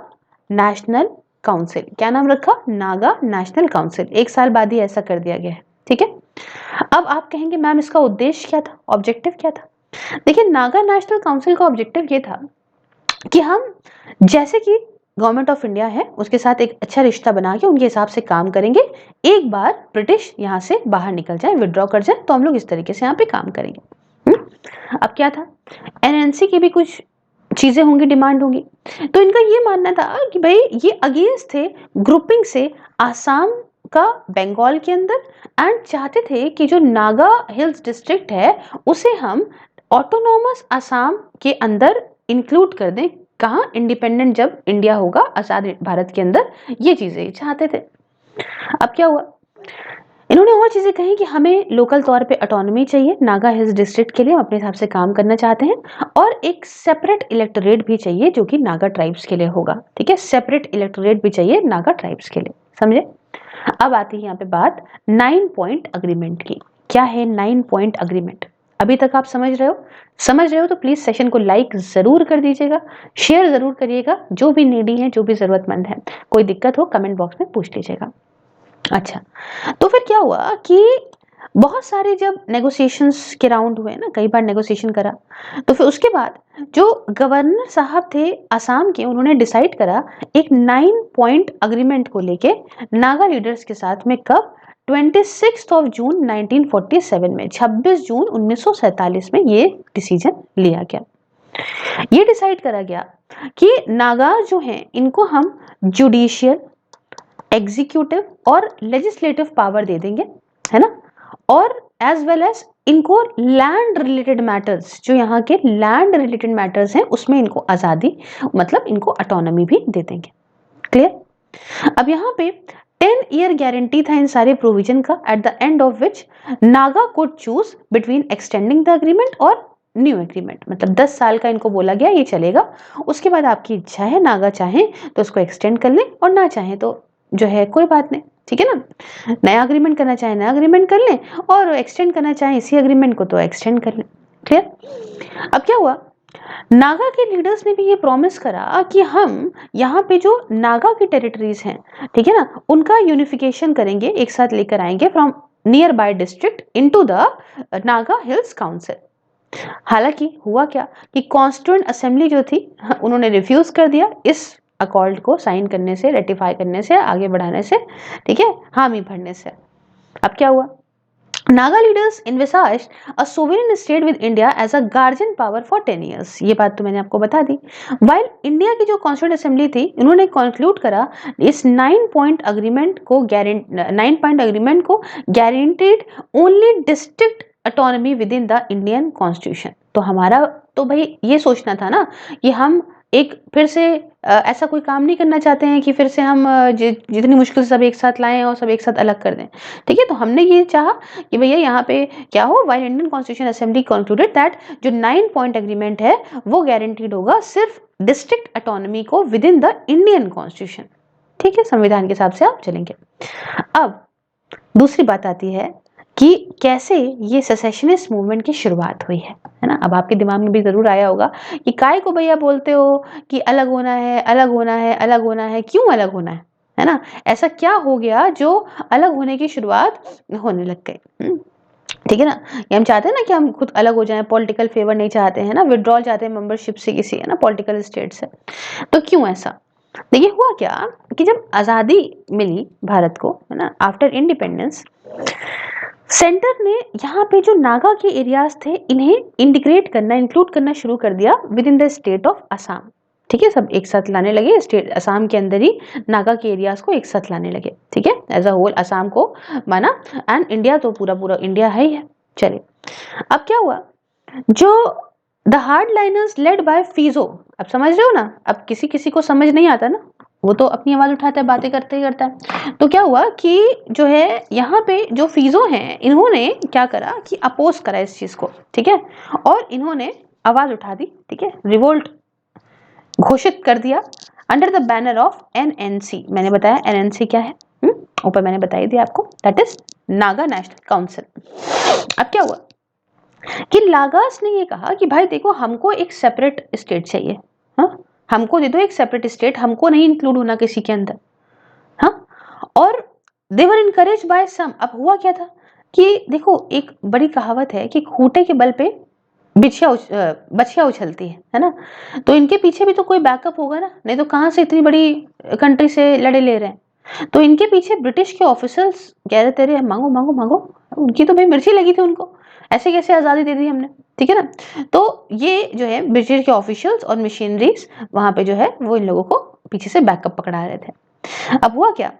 नेशनल काउंसिल। क्या नाम रखा? Naga national council. एक साल बाद ही ऐसा कर दिया गया है, ठीक है। अब आप कहेंगे मैम इसका उद्देश्य क्या था, ऑब्जेक्टिव क्या था? देखिए, नागा नेशनल काउंसिल का ऑब्जेक्टिव ये था कि हम, जैसे कि गवर्नमेंट ऑफ इंडिया है, उसके साथ एक अच्छा रिश्ता बना के उनके हिसाब से काम करेंगे। एक बार ब्रिटिश यहाँ से बाहर निकल जाए, विड्रॉ कर जाए, तो हम लोग इस तरीके से यहाँ पे काम करेंगे। अब क्या था, एनएनसी की भी कुछ चीजें होंगी, डिमांड होंगी, तो इनका ये मानना था कि भाई ये अगेंस्ट थे ग्रुपिंग से आसाम का बंगाल के अंदर, एंड चाहते थे कि जो नागा हिल्स डिस्ट्रिक्ट है उसे हम ऑटोनॉमस आसाम के अंदर इंक्लूड कर दें। कहाँ? इंडिपेंडेंट जब इंडिया होगा, आजाद भारत के अंदर, ये चीजें चाहते थे। अब क्या हुआ, इन्होंने और चीजें कही कि हमें लोकल तौर पे ऑटोनॉमी चाहिए नागा हिल्स डिस्ट्रिक्ट के लिए, हम अपने हिसाब से काम करना चाहते हैं, और एक सेपरेट इलेक्टोरेट भी चाहिए जो कि नागा ट्राइब्स के लिए होगा, ठीक है, सेपरेट इलेक्टोरेट भी चाहिए नागा ट्राइब्स के लिए, समझे? अब आती है यहाँ पे बात 9 पॉइंट अग्रीमेंट की। क्या है 9 पॉइंट अग्रीमेंट? अभी तक आप समझ रहे हो? समझ रहे हो तो प्लीज सेशन को लाइक जरूर कर दीजिएगा, शेयर जरूर करिएगा, जो भी नीडी है, जो भी जरूरतमंद है, कोई दिक्कत हो कमेंट बॉक्स में पूछ लीजिएगा। अच्छा, तो फिर क्या हुआ कि बहुत सारे जब नेगोशिएशंस के राउंड हुए ना, कई बार नेगोशिएशन करा, तो फिर उसके बाद जो गवर्नर साहब थे आसाम के, उन्होंने डिसाइड करा एक 9 पॉइंट अग्रीमेंट को लेके नागा लीडर्स के साथ में। कब? 26 ऑफ जून 1947 में, 26 जून 1947 में ये डिसीजन लिया गया। ये डिसाइड करा गया कि नागाज जो हैं इनको हम जुडिशियल, एग्जीक्यूटिव और लेजिस्लेटिव पावर दे देंगे, है ना, और एज वेल एज इनको लैंड रिलेटेड मैटर्स, जो यहाँ के लैंड रिलेटेड मैटर्स हैं उसमें इनको आजादी, मतलब इनको ऑटोनॉमी भी दे देंगे। क्लियर। अब यहाँ पे 10 ईयर गारंटी था इन सारे प्रोविजन का, at the end of which Naga could choose between extending the agreement और न्यू एग्रीमेंट, मतलब 10 साल का इनको बोला गया ये चलेगा, उसके बाद आपकी इच्छा है, नागा चाहे तो उसको एक्सटेंड कर लें और ना चाहे तो जो है कोई बात नहीं, ठीक है ना, नया अग्रीमेंट करना चाहे नया अग्रीमेंट कर लें और एक्सटेंड करना चाहे इसी अग्रीमेंट को तो एक्सटेंड कर लें। क्लियर। अब क्या हुआ, नागा के लीडर्स ने भी ये प्रॉमिस करा कि हम यहाँ पे जो नागा की टेरिटरीज हैं, ठीक है ना, उनका यूनिफिकेशन करेंगे, एक साथ लेकर आएंगे from near by district into the Naga hills council. हालांकि हुआ क्या कि कॉन्स्टिट्यूएंट असेंबली जो थी उन्होंने रिफ्यूज कर दिया इस अकॉर्ड को साइन करने से, रेटिफाई करने से, आगे बढ़ाने से, ठीक है, हामी भरने से। अब क्या हुआ, Naga leaders envisaged a sovereign state with India as a guardian power for 10 years। ये बात तो मैंने आपको बता दी। While इंडिया की जो कॉन्स्टिट्यूंट असेंबली थी इन्होंने कंक्लूड करा इस 9 पॉइंट अग्रीमेंट को guaranteed only district autonomy with in the Indian constitution. तो हमारा तो भाई ये सोचना था ना कि हम एक फिर से ऐसा कोई काम नहीं करना चाहते हैं कि फिर से हम जितनी मुश्किल से सब एक साथ लाएं और सब एक साथ अलग कर दें, ठीक है। तो हमने ये चाहा कि भैया यहाँ पे क्या हो, while Indian constitution assembly concluded that जो 9 पॉइंट एग्रीमेंट है वो गारंटीड होगा सिर्फ डिस्ट्रिक्ट ऑटोनॉमी को with in the Indian constitution, ठीक है, संविधान के हिसाब से आप चलेंगे। अब दूसरी बात आती है कि कैसे ये सेसेशनिस्ट मूवमेंट की शुरुआत हुई है ना। अब आपके दिमाग में भी जरूर आया होगा कि काय को भैया बोलते हो कि अलग होना है, अलग होना है, अलग होना है, क्यों अलग होना है ना, ऐसा क्या हो गया जो अलग होने की शुरुआत होने लग गई, ठीक है ना। ये हम चाहते हैं ना कि हम खुद अलग हो जाएं, पॉलिटिकल फेवर नहीं चाहते हैं ना, विड्रॉल चाहते हैं मेंबरशिप से किसी, है ना, पॉलिटिकल स्टेट से। तो क्यों ऐसा, देखिए हुआ क्या कि जब आजादी मिली भारत को, है ना, आफ्टर इंडिपेंडेंस, सेंटर ने यहाँ पे जो नागा के एरियाज थे इन्हें इंटीग्रेट करना, इंक्लूड करना शुरू कर दिया with in the state of Assam, ठीक है, सब एक साथ लाने लगे, स्टेट असम के अंदर ही नागा के एरियाज को एक साथ लाने लगे, ठीक है, एज अ होल असम को माना, एंड इंडिया तो पूरा पूरा इंडिया है ही है। चलिए अब क्या हुआ, जो the hard liners led by piezo, अब समझ रहे हो ना, अब किसी किसी को समझ नहीं आता ना, वो तो अपनी आवाज उठाता है, बातें करते ही करता है। तो क्या हुआ कि जो है यहाँ पे जो फीजो हैं इन्होंने क्या करा कि अपोज करा इस चीज को, ठीक है, और इन्होंने आवाज उठा दी, ठीक है, रिवोल्ट घोषित कर दिया under the banner of NNC. मैंने बताया एनएनसी क्या है, ऊपर मैंने बताई दी आपको, that is Naga national council. अब क्या हुआ कि नागास ने ये कहा कि भाई देखो हमको एक सेपरेट स्टेट चाहिए, हाँ, हमको दे दो एक सेपरेट स्टेट, हमको नहीं इंक्लूड होना किसी के अंदर, हाँ, और दे वर इनकरेज बाय सम। अब हुआ क्या था कि देखो एक बड़ी कहावत है कि खूंटे के बल पे बछिया उछलती है ना, तो इनके पीछे भी तो कोई बैकअप होगा ना, नहीं तो कहाँ से इतनी बड़ी कंट्री से लड़े ले रहे हैं। तो इनके पीछे ब्रिटिश के ऑफिसर्स कह रहे थे मांगो मांगो मांगो, उनकी तो भाई मिर्ची लगी थी उनको, ऐसे कैसे आजादी दे दी हमने, ठीक है ना। तो ये जो है ब्रिटिश के ऑफिशियल्स और मशीनरीज वहां पे जो है वो इन लोगों को पीछे से बैकअप पकड़ा रहे थे। अब हुआ क्या,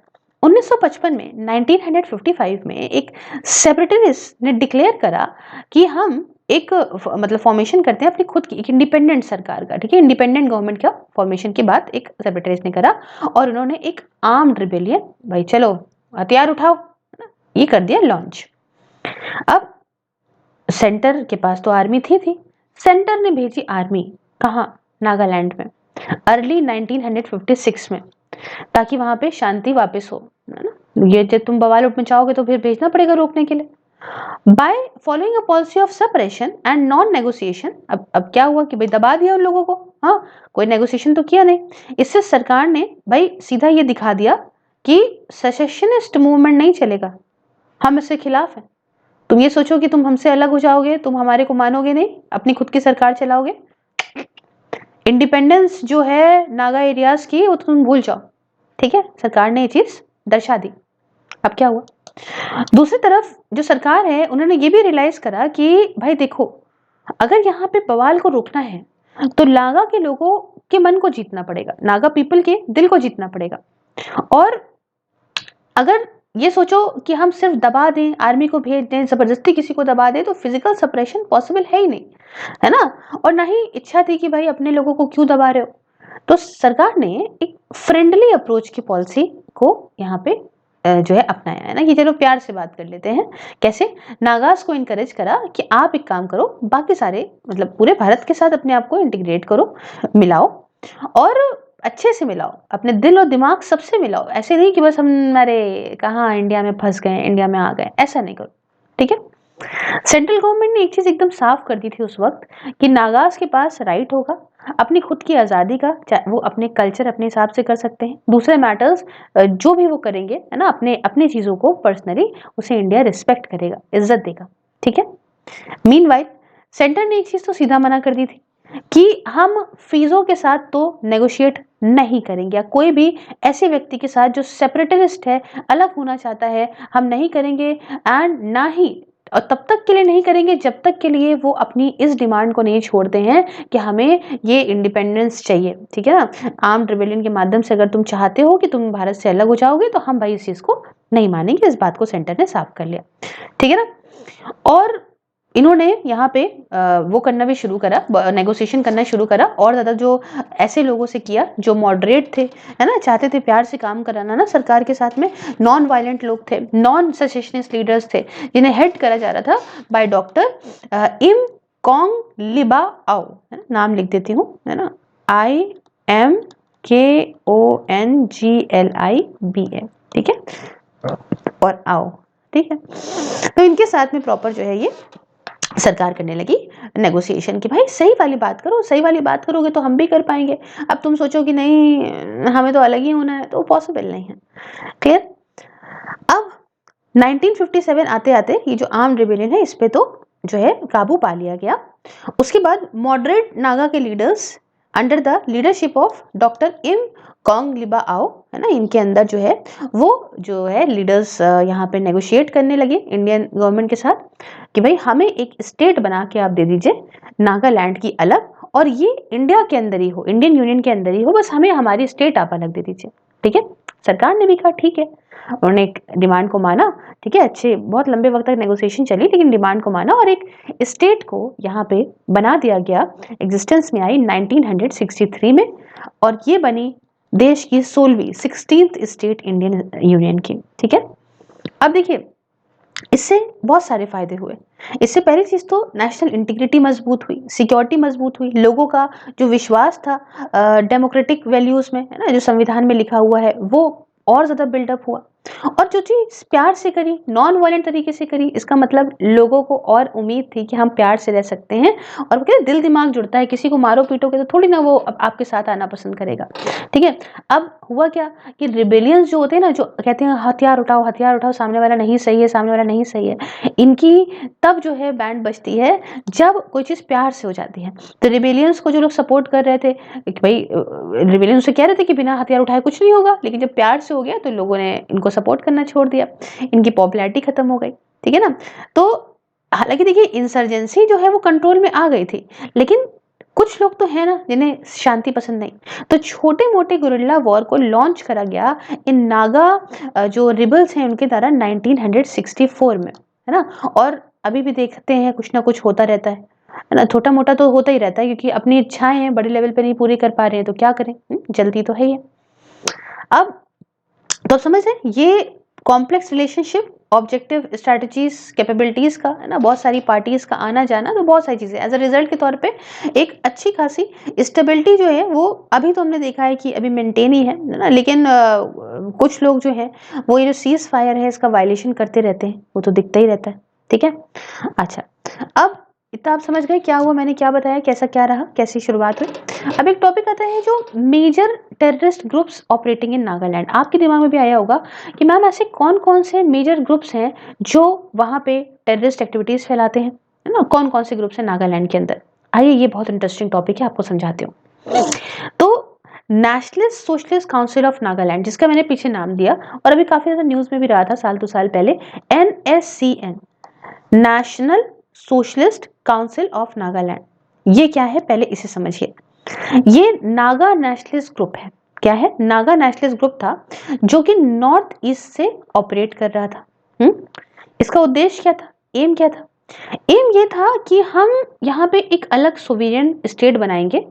1955 में 1955 में एक सेपरेटिस्ट ने डिक्लेयर करा कि हम एक मतलब फॉर्मेशन करते हैं अपनी खुद की एक इंडिपेंडेंट सरकार का, ठीक है, इंडिपेंडेंट गवर्नमेंट का फॉर्मेशन के बाद एक सेपरेटिस्ट ने करा और उन्होंने एक आर्म्ड रिबेलियन, भाई चलो हथियार उठाओ, ये कर दिया लॉन्च। अब सेंटर के पास तो आर्मी थी, सेंटर ने भेजी आर्मी कहाँ, नागालैंड में, अर्ली 1956 में, ताकि वहां पे शांति वापस हो, है ना। ये जब तुम बवाल मचाओगे तो फिर भेजना पड़ेगा रोकने के लिए। By following a policy of separation and non negotiation, अब क्या हुआ कि भाई दबा दिया उन लोगों को, हाँ, कोई नेगोशिएशन तो किया नहीं। इससे सरकार ने भाई सीधा ये दिखा दिया कि सेसेशनिस्ट मूवमेंट नहीं चलेगा, हम इसके खिलाफ हैं। तुम ये सोचो कि तुम हमसे अलग हो जाओगे, तुम हमारे को मानोगे नहीं, अपनी खुद की सरकार चलाओगे, इंडिपेंडेंस जो है नागा एरियाज की वो तुम भूल जाओ, ठीक है। सरकार ने ये चीज दर्शा दी। अब क्या हुआ, दूसरी तरफ जो सरकार है उन्होंने ये भी रियलाइज करा कि भाई देखो, अगर यहाँ पे बवाल को रोकना है तो नागा के लोगों के मन को जीतना पड़ेगा, नागा पीपल के दिल को जीतना पड़ेगा। और अगर ये सोचो कि हम सिर्फ दबा दें, आर्मी को भेज दें, जबरदस्ती किसी को दबा दें, तो फिजिकल सप्रेशन पॉसिबल है ही नहीं, है ना। और ना ही इच्छा थी कि भाई अपने लोगों को क्यों दबा रहे हो। तो सरकार ने एक फ्रेंडली अप्रोच की पॉलिसी को यहाँ पे जो है अपनाया है ना, कि चलो प्यार से बात कर लेते हैं। कैसे? नागास को इनकरेज करा कि आप एक काम करो, बाकी सारे मतलब पूरे भारत के साथ अपने आप को इंटीग्रेट करो, मिलाओ, और अच्छे से मिलाओ, अपने दिल और दिमाग सबसे मिलाओ। ऐसे नहीं कि बस हम अरे कहाँ इंडिया में फंस गए, इंडिया में आ गए, ऐसा नहीं करो, ठीक है। सेंट्रल गवर्नमेंट ने एक चीज एकदम साफ कर दी थी उस वक्त कि नागास के पास राइट होगा अपनी खुद की आज़ादी का, चाहे वो अपने कल्चर अपने हिसाब से कर सकते हैं, दूसरे मैटर्स जो भी वो करेंगे, है ना, अपने अपने चीज़ों को पर्सनली, उसे इंडिया रिस्पेक्ट करेगा, इज्जत देगा, ठीक है। मीनवाइल सेंटर ने एक चीज़ तो सीधा मना कर दी थी कि हम फीसों के साथ तो नेगोशिएट नहीं करेंगे, या कोई भी ऐसे व्यक्ति के साथ जो सेपरेटिस्ट है, अलग होना चाहता है, हम नहीं करेंगे। एंड ना ही, और तब तक के लिए नहीं करेंगे जब तक के लिए वो अपनी इस डिमांड को नहीं छोड़ते हैं कि हमें ये इंडिपेंडेंस चाहिए, ठीक है ना। आर्म्ड रिबेलियन के माध्यम से अगर तुम चाहते हो कि तुम भारत से अलग हो जाओगे, तो हम भाई इस चीज को नहीं मानेंगे। इस बात को सेंटर ने साफ कर लिया, ठीक है ना। और इन्होंने यहाँ पे वो करना भी शुरू करा, नेगोशिएशन करना शुरू करा, और ज़्यादा जो ऐसे लोगों से किया जो मॉडरेट थे, है ना, चाहते थे प्यार से काम कराना ना सरकार के साथ में। नॉन वायलेंट लोग थे, नॉन सेसेशनिस्ट लीडर्स थे, जिन्हें हेड करा जा रहा था बाय डॉक्टर इम कॉन्ग लिबा आओ, है ना, नाम लिख देती हूँ, है ना, IMKONGLIBA, ठीक है, और आओ, ठीक है। तो इनके साथ में प्रॉपर जो है ये सरकार करने लगी नेगोशिएशन की, भाई सही वाली बात करो, सही वाली बात करोगे तो हम भी कर पाएंगे। अब तुम सोचो कि नहीं हमें तो अलग ही होना है, तो पॉसिबल नहीं है, क्लियर। अब 1957 आते आते ये जो आर्म्ड रिबेलियन है इस पे तो जो है काबू पा लिया गया। उसके बाद मॉडरेट नागा के leaders under the leadership of doctor इम कॉन्ग लिबा आओ, है ना, इनके अंदर जो है वो जो है लीडर्स यहाँ पे नेगोशिएट करने लगे इंडियन गवर्नमेंट के साथ कि भाई हमें एक स्टेट बना के आप दे दीजिए नागालैंड की अलग, और ये इंडिया के अंदर ही हो, इंडियन यूनियन के अंदर ही हो, बस हमें हमारी स्टेट आप अलग दे दीजिए, ठीक है। सरकार ने भी कहा ठीक है, उन्होंने डिमांड को माना, ठीक है। अच्छे बहुत लंबे वक्त तक नेगोशिएशन चली, लेकिन डिमांड को माना और एक स्टेट को यहाँ पे बना दिया गया, एग्जिस्टेंस में आई 1963 में, और ये बनी देश की 16वीं स्टेट इंडियन यूनियन की, ठीक है। अब देखिए इससे बहुत सारे फायदे हुए। इससे पहली चीज तो नेशनल इंटीग्रिटी मजबूत हुई, सिक्योरिटी मजबूत हुई, लोगों का जो विश्वास था डेमोक्रेटिक वैल्यूज में, है ना, जो संविधान में लिखा हुआ है, वो और ज्यादा बिल्डअप हुआ। और जो चीज प्यार से करी, नॉन वायलेंट तरीके से करी, इसका मतलब लोगों को और उम्मीद थी कि हम प्यार से रह सकते हैं। और वो कहते दिल दिमाग जुड़ता है, किसी को मारो पीटोगे तो थोड़ी ना वो आपके साथ आना पसंद करेगा, ठीक है। अब हुआ क्या कि रिबेलियंस जो होते हैं ना, जो कहते हैं हथियार उठाओ हथियार उठाओ, सामने वाला नहीं सही है, सामने वाला नहीं सही है, इनकी तब जो है बैंड बजती है जब कोई चीज प्यार से हो जाती है। तो रिबेलियंस को जो लोग सपोर्ट कर रहे थे कि भाई रिबेलियंस से कह रहे थे कि बिना हथियार उठाए कुछ नहीं होगा, लेकिन जब प्यार से हो गया तो लोगों ने इनको सपोर्ट करना छोड़ दिया, इनकी पॉपुलैरिटी खत्म हो गई, ठीक है ना। तो हालांकि देखिए इंसर्जेंसी जो है वो कंट्रोल में आ गई थी, लेकिन कुछ लोग तो है ना जिन्हें शांति पसंद नहीं, तो छोटे मोटे गुरिल्ला वॉर को लॉन्च करा गया इन नागा जो रिबल्स हैं उनके द्वारा 1964 में, है ना। और अभी भी देखते हैं कुछ ना कुछ होता रहता है ना, छोटा मोटा तो होता ही रहता है, क्योंकि अपनी इच्छाएं हैं बड़े लेवल पे नहीं पूरी कर पा रहे हैं तो क्या करें, जल्दी तो है ही है। अब तो समझ है ये complex relationship, objective strategies, capabilities का, है ना, बहुत सारी पार्टीज का आना जाना, तो बहुत सारी चीजें एज अ रिजल्ट के तौर पे एक अच्छी खासी स्टेबिलिटी जो है वो अभी तो हमने देखा है कि अभी मेंटेन ही है ना, लेकिन कुछ लोग जो है वो ये जो सीज फायर है इसका वायलेशन करते रहते हैं, वो तो दिखता ही रहता है, ठीक है। अच्छा, अब इतना आप समझ गए क्या हुआ, मैंने क्या बताया, कैसा क्या रहा, कैसी शुरुआत हुई। अब एक टॉपिक आता है जो major terrorist groups operating in Nagaland. आपके दिमाग में भी आया होगा कि मैम ऐसे कौन कौन से मेजर ग्रुप्स हैं जो वहाँ पे टेररिस्ट एक्टिविटीज फैलाते हैं, है ना, कौन कौन से ग्रुप्स हैं नागालैंड के अंदर। आइए ये बहुत इंटरेस्टिंग टॉपिक है, आपको समझाती हूँ। तो nationalist socialist council of Nagaland, जिसका मैंने पीछे नाम दिया और अभी काफी ज्यादा न्यूज में भी रहा था साल 2 साल पहले, NSCN, national socialist council of Nagaland. ये क्या है पहले इसे समझिए। ये नागा नेशनलिस्ट ग्रुप है। क्या है? नागा नेशनलिस्ट ग्रुप था जो कि नॉर्थ ईस्ट से ऑपरेट कर रहा था। इसका उद्देश्य क्या था? एम क्या था? एम ये था कि हम यहाँ पे एक अलग सोवेरियन स्टेट बनाएंगे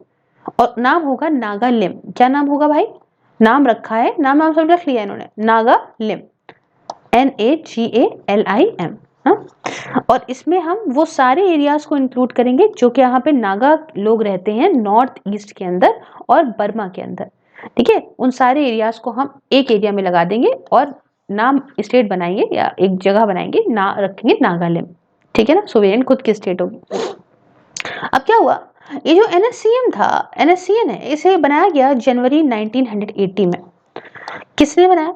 और नाम होगा नागालिम। क्या नाम होगा भाई? नाम रखा है, नाम सब रख लिया इन्होंने, नागालिम, NAGALIM। और इसमें हम वो सारे एरियाज को इंक्लूड करेंगे जो कि यहाँ पे नागा लोग रहते हैं नॉर्थ ईस्ट के अंदर और बर्मा के अंदर। ठीक है, उन सारे एरियाज को हम एक एरिया में लगा देंगे और नाम स्टेट बनाएंगे या एक जगह बनाएंगे, ना रखेंगे नागालिम। ठीक है ना, सोवेरियन खुद की स्टेट होगी। अब क्या हुआ, ये जो NSCN था, NSCN है, इसे बनाया गया जनवरी 1980 में। किसने बनाया?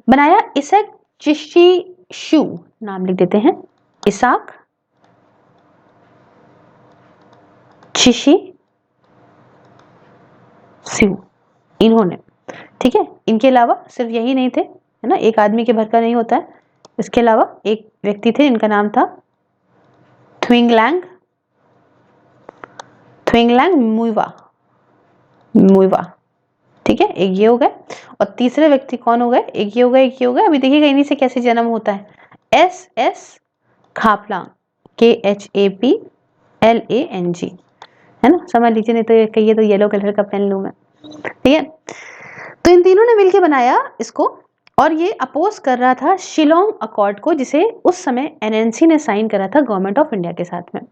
बनाया इसेक चिशी शू, नाम लिख देते हैं, इसाक चिशी शू, इन्होंने। ठीक है, इनके अलावा सिर्फ यही नहीं थे, है ना, एक आदमी के भर का नहीं होता है। इसके अलावा एक व्यक्ति थे, इनका नाम था थ्विंगलैंग मुइवा। ठीक है, एक ये हो गए और तीसरे व्यक्ति कौन हो गए? एक ये हो गए, एक ये हो गए। अभी देखिएगा इन्हीं से कैसे जन्म होता है। SS खापलांग, KHAPLANG, है ना, समझ लीजिए, नहीं तो ये कहिए तो येलो कलर का पेन लूं मैं। ठीक है, तो इन तीनों ने मिलकर बनाया इसको और ये अपोज कर रहा था शिलोंग अकॉर्ड को, जिसे उस समय NNC ने साइन करा था गवर्नमेंट ऑफ इंडिया के साथ में।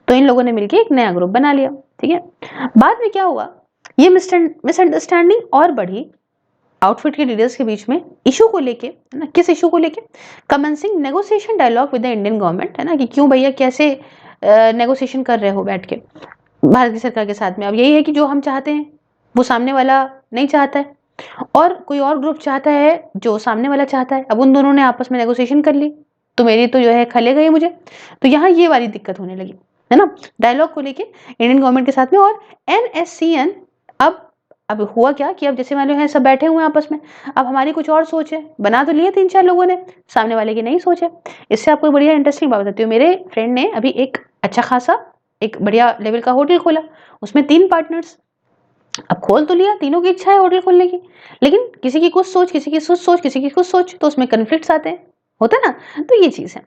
तो इन लोगों ने मिलकर एक नया ग्रुप बना लिया। ठीक है, बाद में क्या हुआ, ये मिसअंडरस्टैंडिंग और बढ़ी आउटफिट के लीडर्स के बीच में इशू को लेके, है ना। किस इशू को लेके? Commencing negotiation dialogue with the Indian government, है ना, कि क्यों भैया कैसे नेगोशिएशन कर रहे हो बैठ के भारत की सरकार के साथ में। अब यही है कि जो हम चाहते हैं वो सामने वाला नहीं चाहता है और कोई और ग्रुप चाहता है जो सामने वाला चाहता है। अब उन दोनों ने आपस में नेगोशिएशन कर ली तो मेरी तो जो है खले गई मुझे। तो यहाँ ये वाली दिक्कत होने लगी, है ना, डायलॉग को लेके इंडियन गवर्नमेंट के साथ में। और NSCN अब हुआ क्या कि अब जैसे मान लो हैं सब बैठे हुए हैं आपस में, अब हमारी कुछ और सोच है, बना तो लिए 3-4 लोगों ने, सामने वाले की नहीं सोच है। इससे आपको बढ़िया इंटरेस्टिंग बात बताती हूँ। मेरे फ्रेंड ने अभी एक अच्छा खासा एक बढ़िया लेवल का होटल खोला, उसमें 3 पार्टनर्स। अब खोल तो लिया, तीनों की इच्छा है होटल खोलने की, लेकिन किसी की कुछ सोच, किसी की कुछ सोच, किसी की कुछ सोच, तो उसमें कन्फ्लिक्ट्स आते हैं, होता है ना। तो ये चीज है।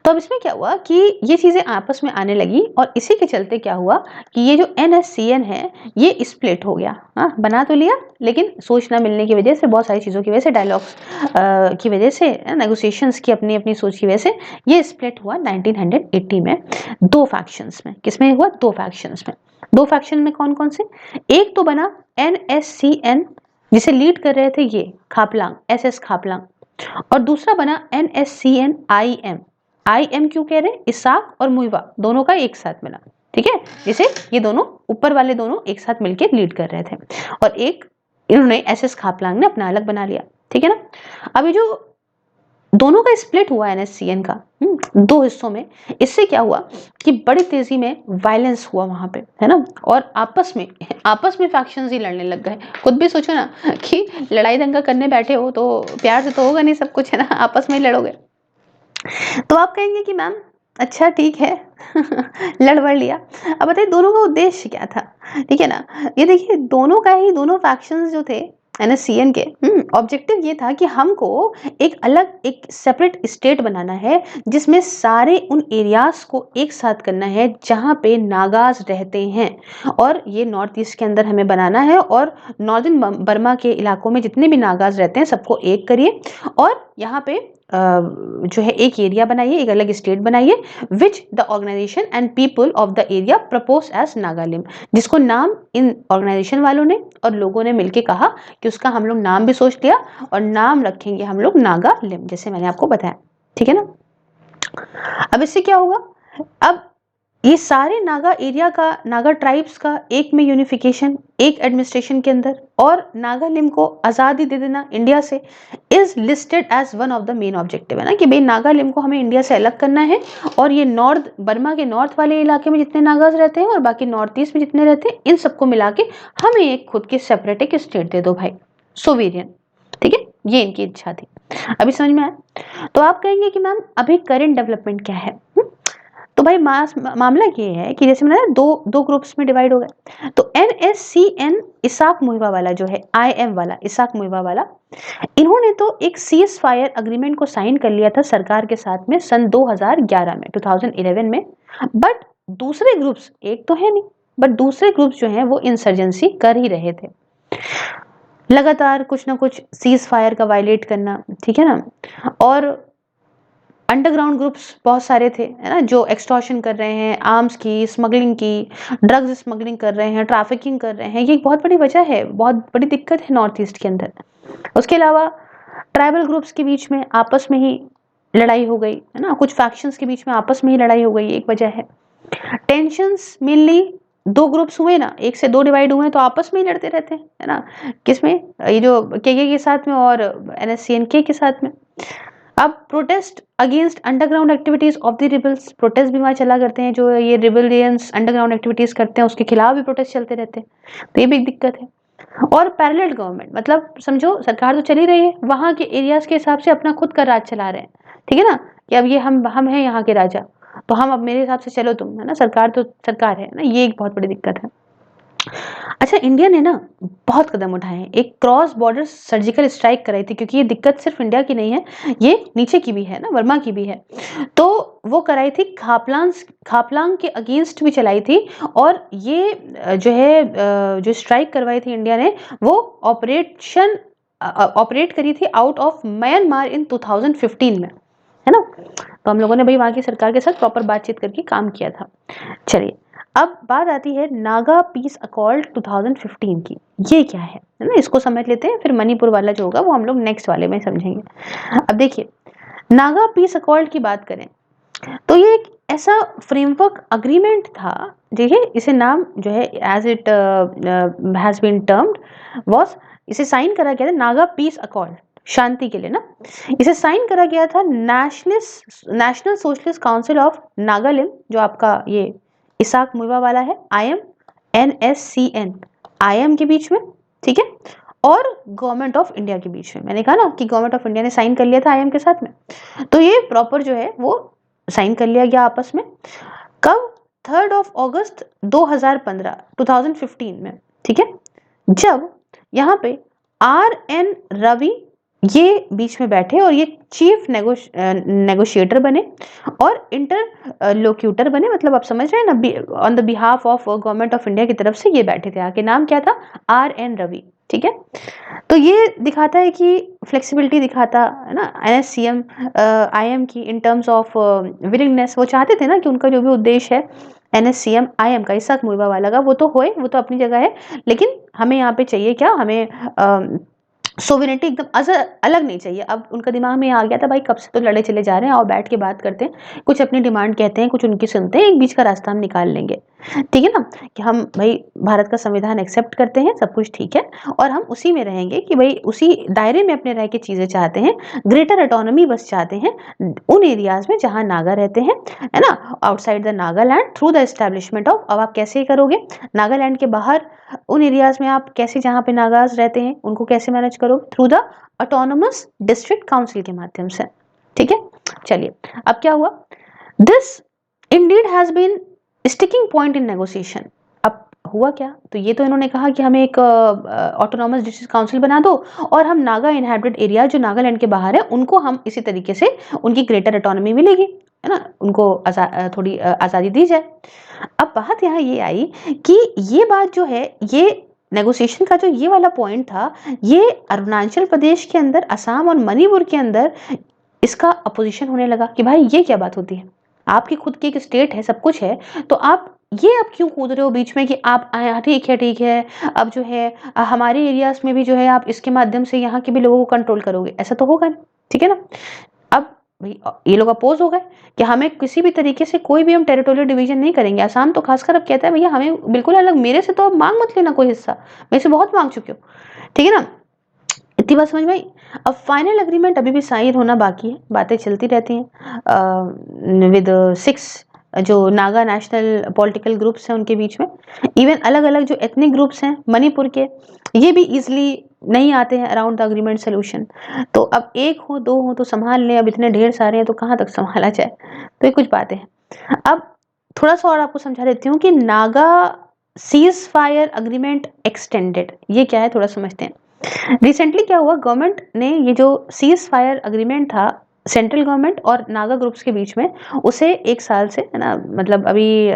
तो अब इसमें क्या हुआ कि ये चीजें आपस में आने लगी और इसी के चलते क्या हुआ कि ये जो NSCN है ये स्प्लिट हो गया। हाँ, बना तो लिया लेकिन सोच ना मिलने की वजह से, बहुत सारी चीजों की वजह से, डायलॉग्स की वजह से, नेगोशिएशंस की अपनी अपनी सोच की वजह से ये स्प्लिट हुआ 1980 में 2 फैक्शंस में। किसमें हुआ? 2 फैक्शंस में। 2 फैक्शन में कौन कौन से? एक तो बना NSCN जिसे लीड कर रहे थे ये खापलांग, SS खापलांग, और दूसरा बना NSCN IM क्यों कह रहे हैं? इसाक और मुइवा दोनों का एक साथ मिला। ठीक है, जैसे ये दोनों ऊपर वाले दोनों एक साथ मिलकर लीड कर रहे थे और एक इन्होंने SS खापलांग ने अपना अलग बना लिया। ठीक है ना। अभी जो दोनों का स्प्लिट हुआ NSCN का 2 हिस्सों में, इससे क्या हुआ कि बड़ी तेजी में वायलेंस हुआ वहां पे, है ना, और आपस में फैक्शंस ही लड़ने लग गए। खुद भी सोचो ना कि लड़ाई दंगा करने बैठे हो तो प्यार से तो होगा नहीं सब कुछ, है ना, आपस में ही लड़ोगे। तो आप कहेंगे कि मैम अच्छा ठीक है लड़ बढ़ लिया। अब बताइए दोनों का उद्देश्य क्या था? ठीक है ना, ये देखिए दोनों फैक्शंस जो थे NSCN के ऑब्जेक्टिव ये था कि हमको एक अलग एक सेपरेट स्टेट बनाना है जिसमें सारे उन एरियाज को एक साथ करना है जहाँ पे नागाज रहते हैं, और ये नॉर्थ ईस्ट के अंदर हमें बनाना है और नॉर्दर्न बर्मा के इलाकों में जितने भी नागाज रहते हैं सबको एक करिए और यहाँ पे जो है एक एरिया बनाइए, एक अलग स्टेट बनाइए, which the organisation and people of the area propose as Nagalim, जिसको नाम इन ऑर्गेनाइजेशन वालों ने और लोगों ने मिलके कहा कि उसका हम लोग नाम भी सोच लिया और नाम रखेंगे हम लोग नागालिम, जैसे मैंने आपको बताया। ठीक है ना। अब इससे क्या होगा, अब ये सारे नागा एरिया का, नागा ट्राइब्स का एक में यूनिफिकेशन, एक एडमिनिस्ट्रेशन के अंदर, और नागालैंड को आज़ादी दे देना इंडिया से is listed as one of the main objective, है ना, कि भाई नागालैंड को हमें इंडिया से अलग करना है, और ये नॉर्थ बर्मा के नॉर्थ वाले इलाके में जितने नागाज रहते हैं और बाकी नॉर्थ ईस्ट में जितने रहते हैं, इन सबको मिला के हमें एक खुद की सेपरेट एक स्टेट दे दो भाई, सोवेरियन। ठीक है, ये इनकी इच्छा थी। अभी समझ में आया? तो आप कहेंगे कि मैम अभी करंट डेवलपमेंट क्या है? तो भाई मामला ये है कि जैसे मैंने दो ग्रुप्स में डिवाइड हो गए। तो NSCN इसाक मुहिबा वाला जो है, IM वाला, इसाक मुहिबा वाला, इन्होंने तो एक सीज फायर अग्रीमेंट को साइन कर लिया था सरकार के साथ में सन 2011 में, 2011 में। बट दूसरे ग्रुप्स, एक तो है नहीं, बट दूसरे ग्रुप्स जो हैं वो इंसर्जेंसी कर ही रहे थे, लगातार कुछ ना कुछ सीज फायर का वायलेट करना, ठीक है ना। और अंडरग्राउंड ग्रुप्स बहुत सारे थे, है ना, जो एक्सटॉर्शन कर रहे हैं, आर्म्स की स्मगलिंग की, ड्रग्स स्मगलिंग कर रहे हैं, ट्रैफिकिंग कर रहे हैं। ये एक बहुत बड़ी वजह है, बहुत बड़ी दिक्कत है नॉर्थ ईस्ट के अंदर। उसके अलावा ट्राइबल ग्रुप्स के बीच में आपस में ही लड़ाई हो गई, है ना, कुछ फैक्शंस के बीच में आपस में ही लड़ाई हो गई, एक वजह है। टेंशंस मेनली दो ग्रुप्स हुए ना, एक से दो डिवाइड हुए तो आपस में ही लड़ते रहते हैं, है ना, किसमें, ये जो के साथ में और NSCN के साथ में। अब protest against underground activities of the rebels, protest भी वहां चला करते हैं, जो ये रिबेलियंस अंडरग्राउंड एक्टिविटीज करते हैं उसके खिलाफ भी प्रोटेस्ट चलते रहते हैं, तो ये भी एक दिक्कत है। और पैरेलल गवर्नमेंट, मतलब समझो सरकार तो चली रही है, वहां के एरियाज के हिसाब से अपना खुद का राज चला रहे हैं, ठीक है ना, कि अब ये हम हैं यहाँ के राजा, तो हम अब मेरे हिसाब से चलो तुम, है ना, सरकार तो सरकार है ना, ये एक बहुत बड़ी दिक्कत है। अच्छा, इंडिया ने ना बहुत कदम उठाए हैं, एक क्रॉस बॉर्डर सर्जिकल स्ट्राइक कराई थी, क्योंकि ये दिक्कत सिर्फ इंडिया की नहीं है, ये नीचे की भी है ना, वर्मा की भी है। तो वो कराई थी, खापलांग के अगेंस्ट भी चलाई थी, और ये जो है जो स्ट्राइक करवाई थी इंडिया ने, वो ऑपरेट करी थी आउट ऑफ म्यांमार इन 2015 में, है ना। तो हम लोगों ने भाई वहां की सरकार के साथ प्रॉपर बातचीत करके काम किया था। चलिए, अब बात आती है नागा पीस अकॉर्ड 2015 की, ये क्या है ना, इसको समझ लेते हैं, फिर मणिपुर वाला जो होगा वो हम लोग नेक्स्ट वाले में समझेंगे। अब देखिए, नागा पीस अकॉर्ड की बात करें तो ये एक ऐसा फ्रेमवर्क अग्रीमेंट था, देखिए इसे नाम जो है as it has been termed was, इसे साइन करा गया था नागा पीस अकॉर्ड, शांति के लिए ना। इसे साइन करा गया था national socialist council of Nagaland, जो आपका ये इसाक मुइवा वाला है, IM NSCN IM के बीच में, ठीक है, और गवर्नमेंट ऑफ इंडिया के बीच में। मैंने कहा ना कि गवर्नमेंट ऑफ इंडिया ने साइन कर लिया था IM के साथ में, तो ये प्रॉपर जो है वो साइन कर लिया गया आपस में। कब? 3 अगस्त 2015 में, ठीक है, जब यहाँ पे RN रवि ये बीच में बैठे और ये चीफ नेगोशिएटर बने और इंटरलोक्यूटर बने, मतलब आप समझ रहे हैं ना, on the behalf of government of India की तरफ से ये बैठे थे, आके नाम क्या था, RN रवि, ठीक है। तो ये दिखाता है कि फ्लेक्सिबिलिटी दिखाता है ना NSCM IM की इन टर्म्स ऑफ विलिंगनेस। वो चाहते थे ना कि उनका जो भी उद्देश्य है NSCM IM का, इसाक मुइवा वाला का, वो तो होए, वो तो अपनी जगह है, लेकिन हमें यहाँ पे चाहिए क्या, हमें सोवेरेनिटी एकदम अलग नहीं चाहिए। अब उनका दिमाग में आ गया था भाई कब से तो लड़े चले जा रहे हैं और बैठ के बात करते हैं, कुछ अपनी डिमांड कहते हैं, कुछ उनकी सुनते हैं, एक बीच का रास्ता हम निकाल लेंगे, ठीक है ना, कि हम भाई भारत का संविधान एक्सेप्ट करते हैं, सब कुछ ठीक है, और हम उसी में रहेंगे, कि भाई उसी दायरे में अपने रह के चीजें चाहते हैं, ग्रेटर ऑटोनॉमी बस चाहते हैं उन एरियाज में जहां नागा रहते हैं, है ना, outside the Nagaland through the establishment of. अब आप कैसे करोगे, नागालैंड के बाहर उन एरियाज में आप कैसे, जहां पे नागाज रहते हैं उनको कैसे मैनेज करोगे, through the autonomous district council के माध्यम से, ठीक है। चलिए, अब क्या हुआ, this indeed has been sticking point in negotiation. अब हुआ क्या, तो ये तो इन्होंने कहा कि हमें एक ऑटोनोमस डिस्ट्रिक्ट काउंसिल बना दो, और हम नागा इनहैबिटेड एरिया जो नागालैंड के बाहर है उनको हम इसी तरीके से उनकी ग्रेटर ऑटोनॉमी मिलेगी, है ना, उनको थोड़ी आज़ादी दी जाए। अब बात यहाँ ये आई कि ये बात जो है, ये नेगोशिएशन का जो ये वाला पॉइंट था, ये अरुणाचल प्रदेश के अंदर, असम और मणिपुर के अंदर इसका अपोजिशन होने लगा कि भाई ये क्या बात होती है, आपकी खुद की एक स्टेट है, सब कुछ है, तो आप ये अब क्यों कूद रहे हो बीच में कि आप ठीक है, अब जो है हमारे एरियाज में भी जो है आप इसके माध्यम से यहाँ के भी लोगों को कंट्रोल करोगे, ऐसा तो होगा नहीं, ठीक है ना। अब भाई ये लोग अपोज हो गए कि हमें किसी भी तरीके से कोई भी हम टेरिटोरियल डिवीजन नहीं करेंगे। असम तो खासकर अब कहता है भैया हमें बिल्कुल अलग, मेरे से तो अब मांग मत लेना कोई हिस्सा, मेरे से बहुत मांग चुके हो, ठीक है ना। इतनी बात समझ में आई। अब फाइनल एग्रीमेंट अभी भी साइन होना बाकी है, बातें चलती रहती हैं विद 6 जो नागा नेशनल पॉलिटिकल ग्रुप्स हैं उनके बीच में। इवन अलग अलग जो एथनिक ग्रुप्स हैं मणिपुर के, ये भी इजिली नहीं आते हैं अराउंड द एग्रीमेंट सोल्यूशन। तो अब एक हो दो हो तो संभाल लें, अब इतने ढेर सारे हैं तो कहाँ तक संभाला जाए, तो ये कुछ बातें हैं। अब थोड़ा सा और आपको समझा देती हूँ कि Naga cease fire agreement extended ये क्या है, थोड़ा समझते हैं। रिसेंटली क्या हुआ, गवर्नमेंट ने ये जो सीज फायर अग्रीमेंट था सेंट्रल गवर्नमेंट और नागा ग्रुप्स के बीच में, उसे 1 साल से है ना, मतलब अभी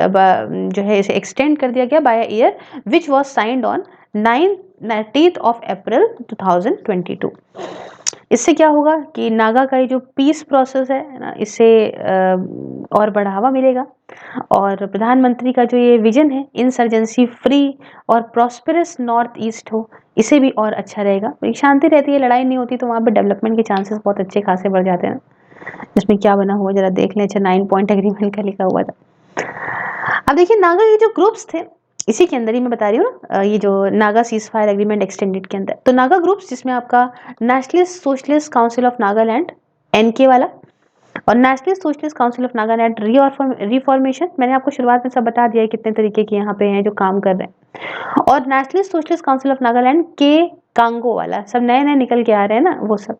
जो है इसे एक्सटेंड कर दिया गया by year, which was signed on 19th of April 2022। इससे क्या होगा कि नागा का ये जो पीस प्रोसेस है ना, इससे और बढ़ावा मिलेगा, और प्रधानमंत्री का जो ये विजन है इंसर्जेंसी फ्री और प्रॉस्पेरस नॉर्थ ईस्ट हो, इसे भी और अच्छा रहेगा। शांति रहती है, लड़ाई नहीं होती, तो वहाँ पे डेवलपमेंट के चांसेस बहुत अच्छे खासे बढ़ जाते हैं। इसमें क्या बना हुआ जरा देख लें। अच्छा 9 पॉइंट एग्रीमेंट का लिखा हुआ था। अब देखिए नागा के जो ग्रुप्स थे, इसी के अंदर ही मैं बता रही हूँ ना, ये जो Naga ceasefire agreement extended के अंदर, तो नागा ग्रुप्स जिसमें आपका nationalist socialist council of Nagaland NK वाला, और national socialist council of Nagaland reformation, मैंने आपको शुरुआत में सब बता दिया है कितने तरीके के यहाँ पे हैं जो काम कर रहे हैं, और national socialist council of Nagaland के कांगो वाला, सब नए नए निकल के आ रहे हैं ना वो सब।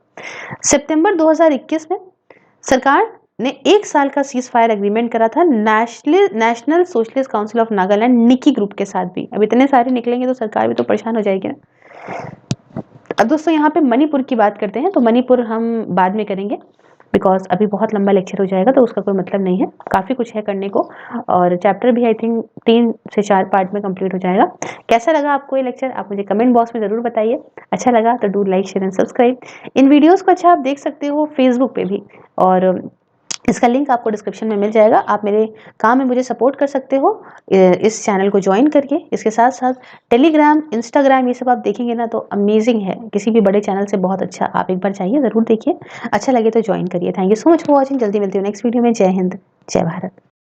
सितंबर 2021 में सरकार ने 1 साल का सीज फायर एग्रीमेंट करा था national socialist council of Nagaland Niki group के साथ भी। अब इतने सारे निकलेंगे तो सरकार भी तो परेशान हो जाएगी ना। अब दोस्तों यहाँ पे मणिपुर की बात करते हैं, तो मणिपुर हम बाद में करेंगे बिकॉज अभी बहुत लंबा लेक्चर हो जाएगा, तो उसका कोई मतलब नहीं है, काफ़ी कुछ है करने को, और चैप्टर भी आई थिंक 3 से 4 पार्ट में कंप्लीट हो जाएगा। कैसा लगा आपको ये लेक्चर, आप मुझे कमेंट बॉक्स में ज़रूर बताइए। अच्छा लगा तो do like share and subscribe. In videos को अच्छा आप देख सकते हो फेसबुक पे भी, और इसका लिंक आपको डिस्क्रिप्शन में मिल जाएगा। आप मेरे काम में मुझे सपोर्ट कर सकते हो इस चैनल को ज्वाइन करके। इसके साथ साथ टेलीग्राम, इंस्टाग्राम, ये सब आप देखेंगे ना तो अमेजिंग है, किसी भी बड़े चैनल से बहुत अच्छा। आप एक बार चाहिए ज़रूर देखिए, अच्छा लगे तो ज्वाइन करिए। Thank you so much for watching. जल्दी मिलती हूँ नेक्स्ट वीडियो में। जय हिंद, जय भारत।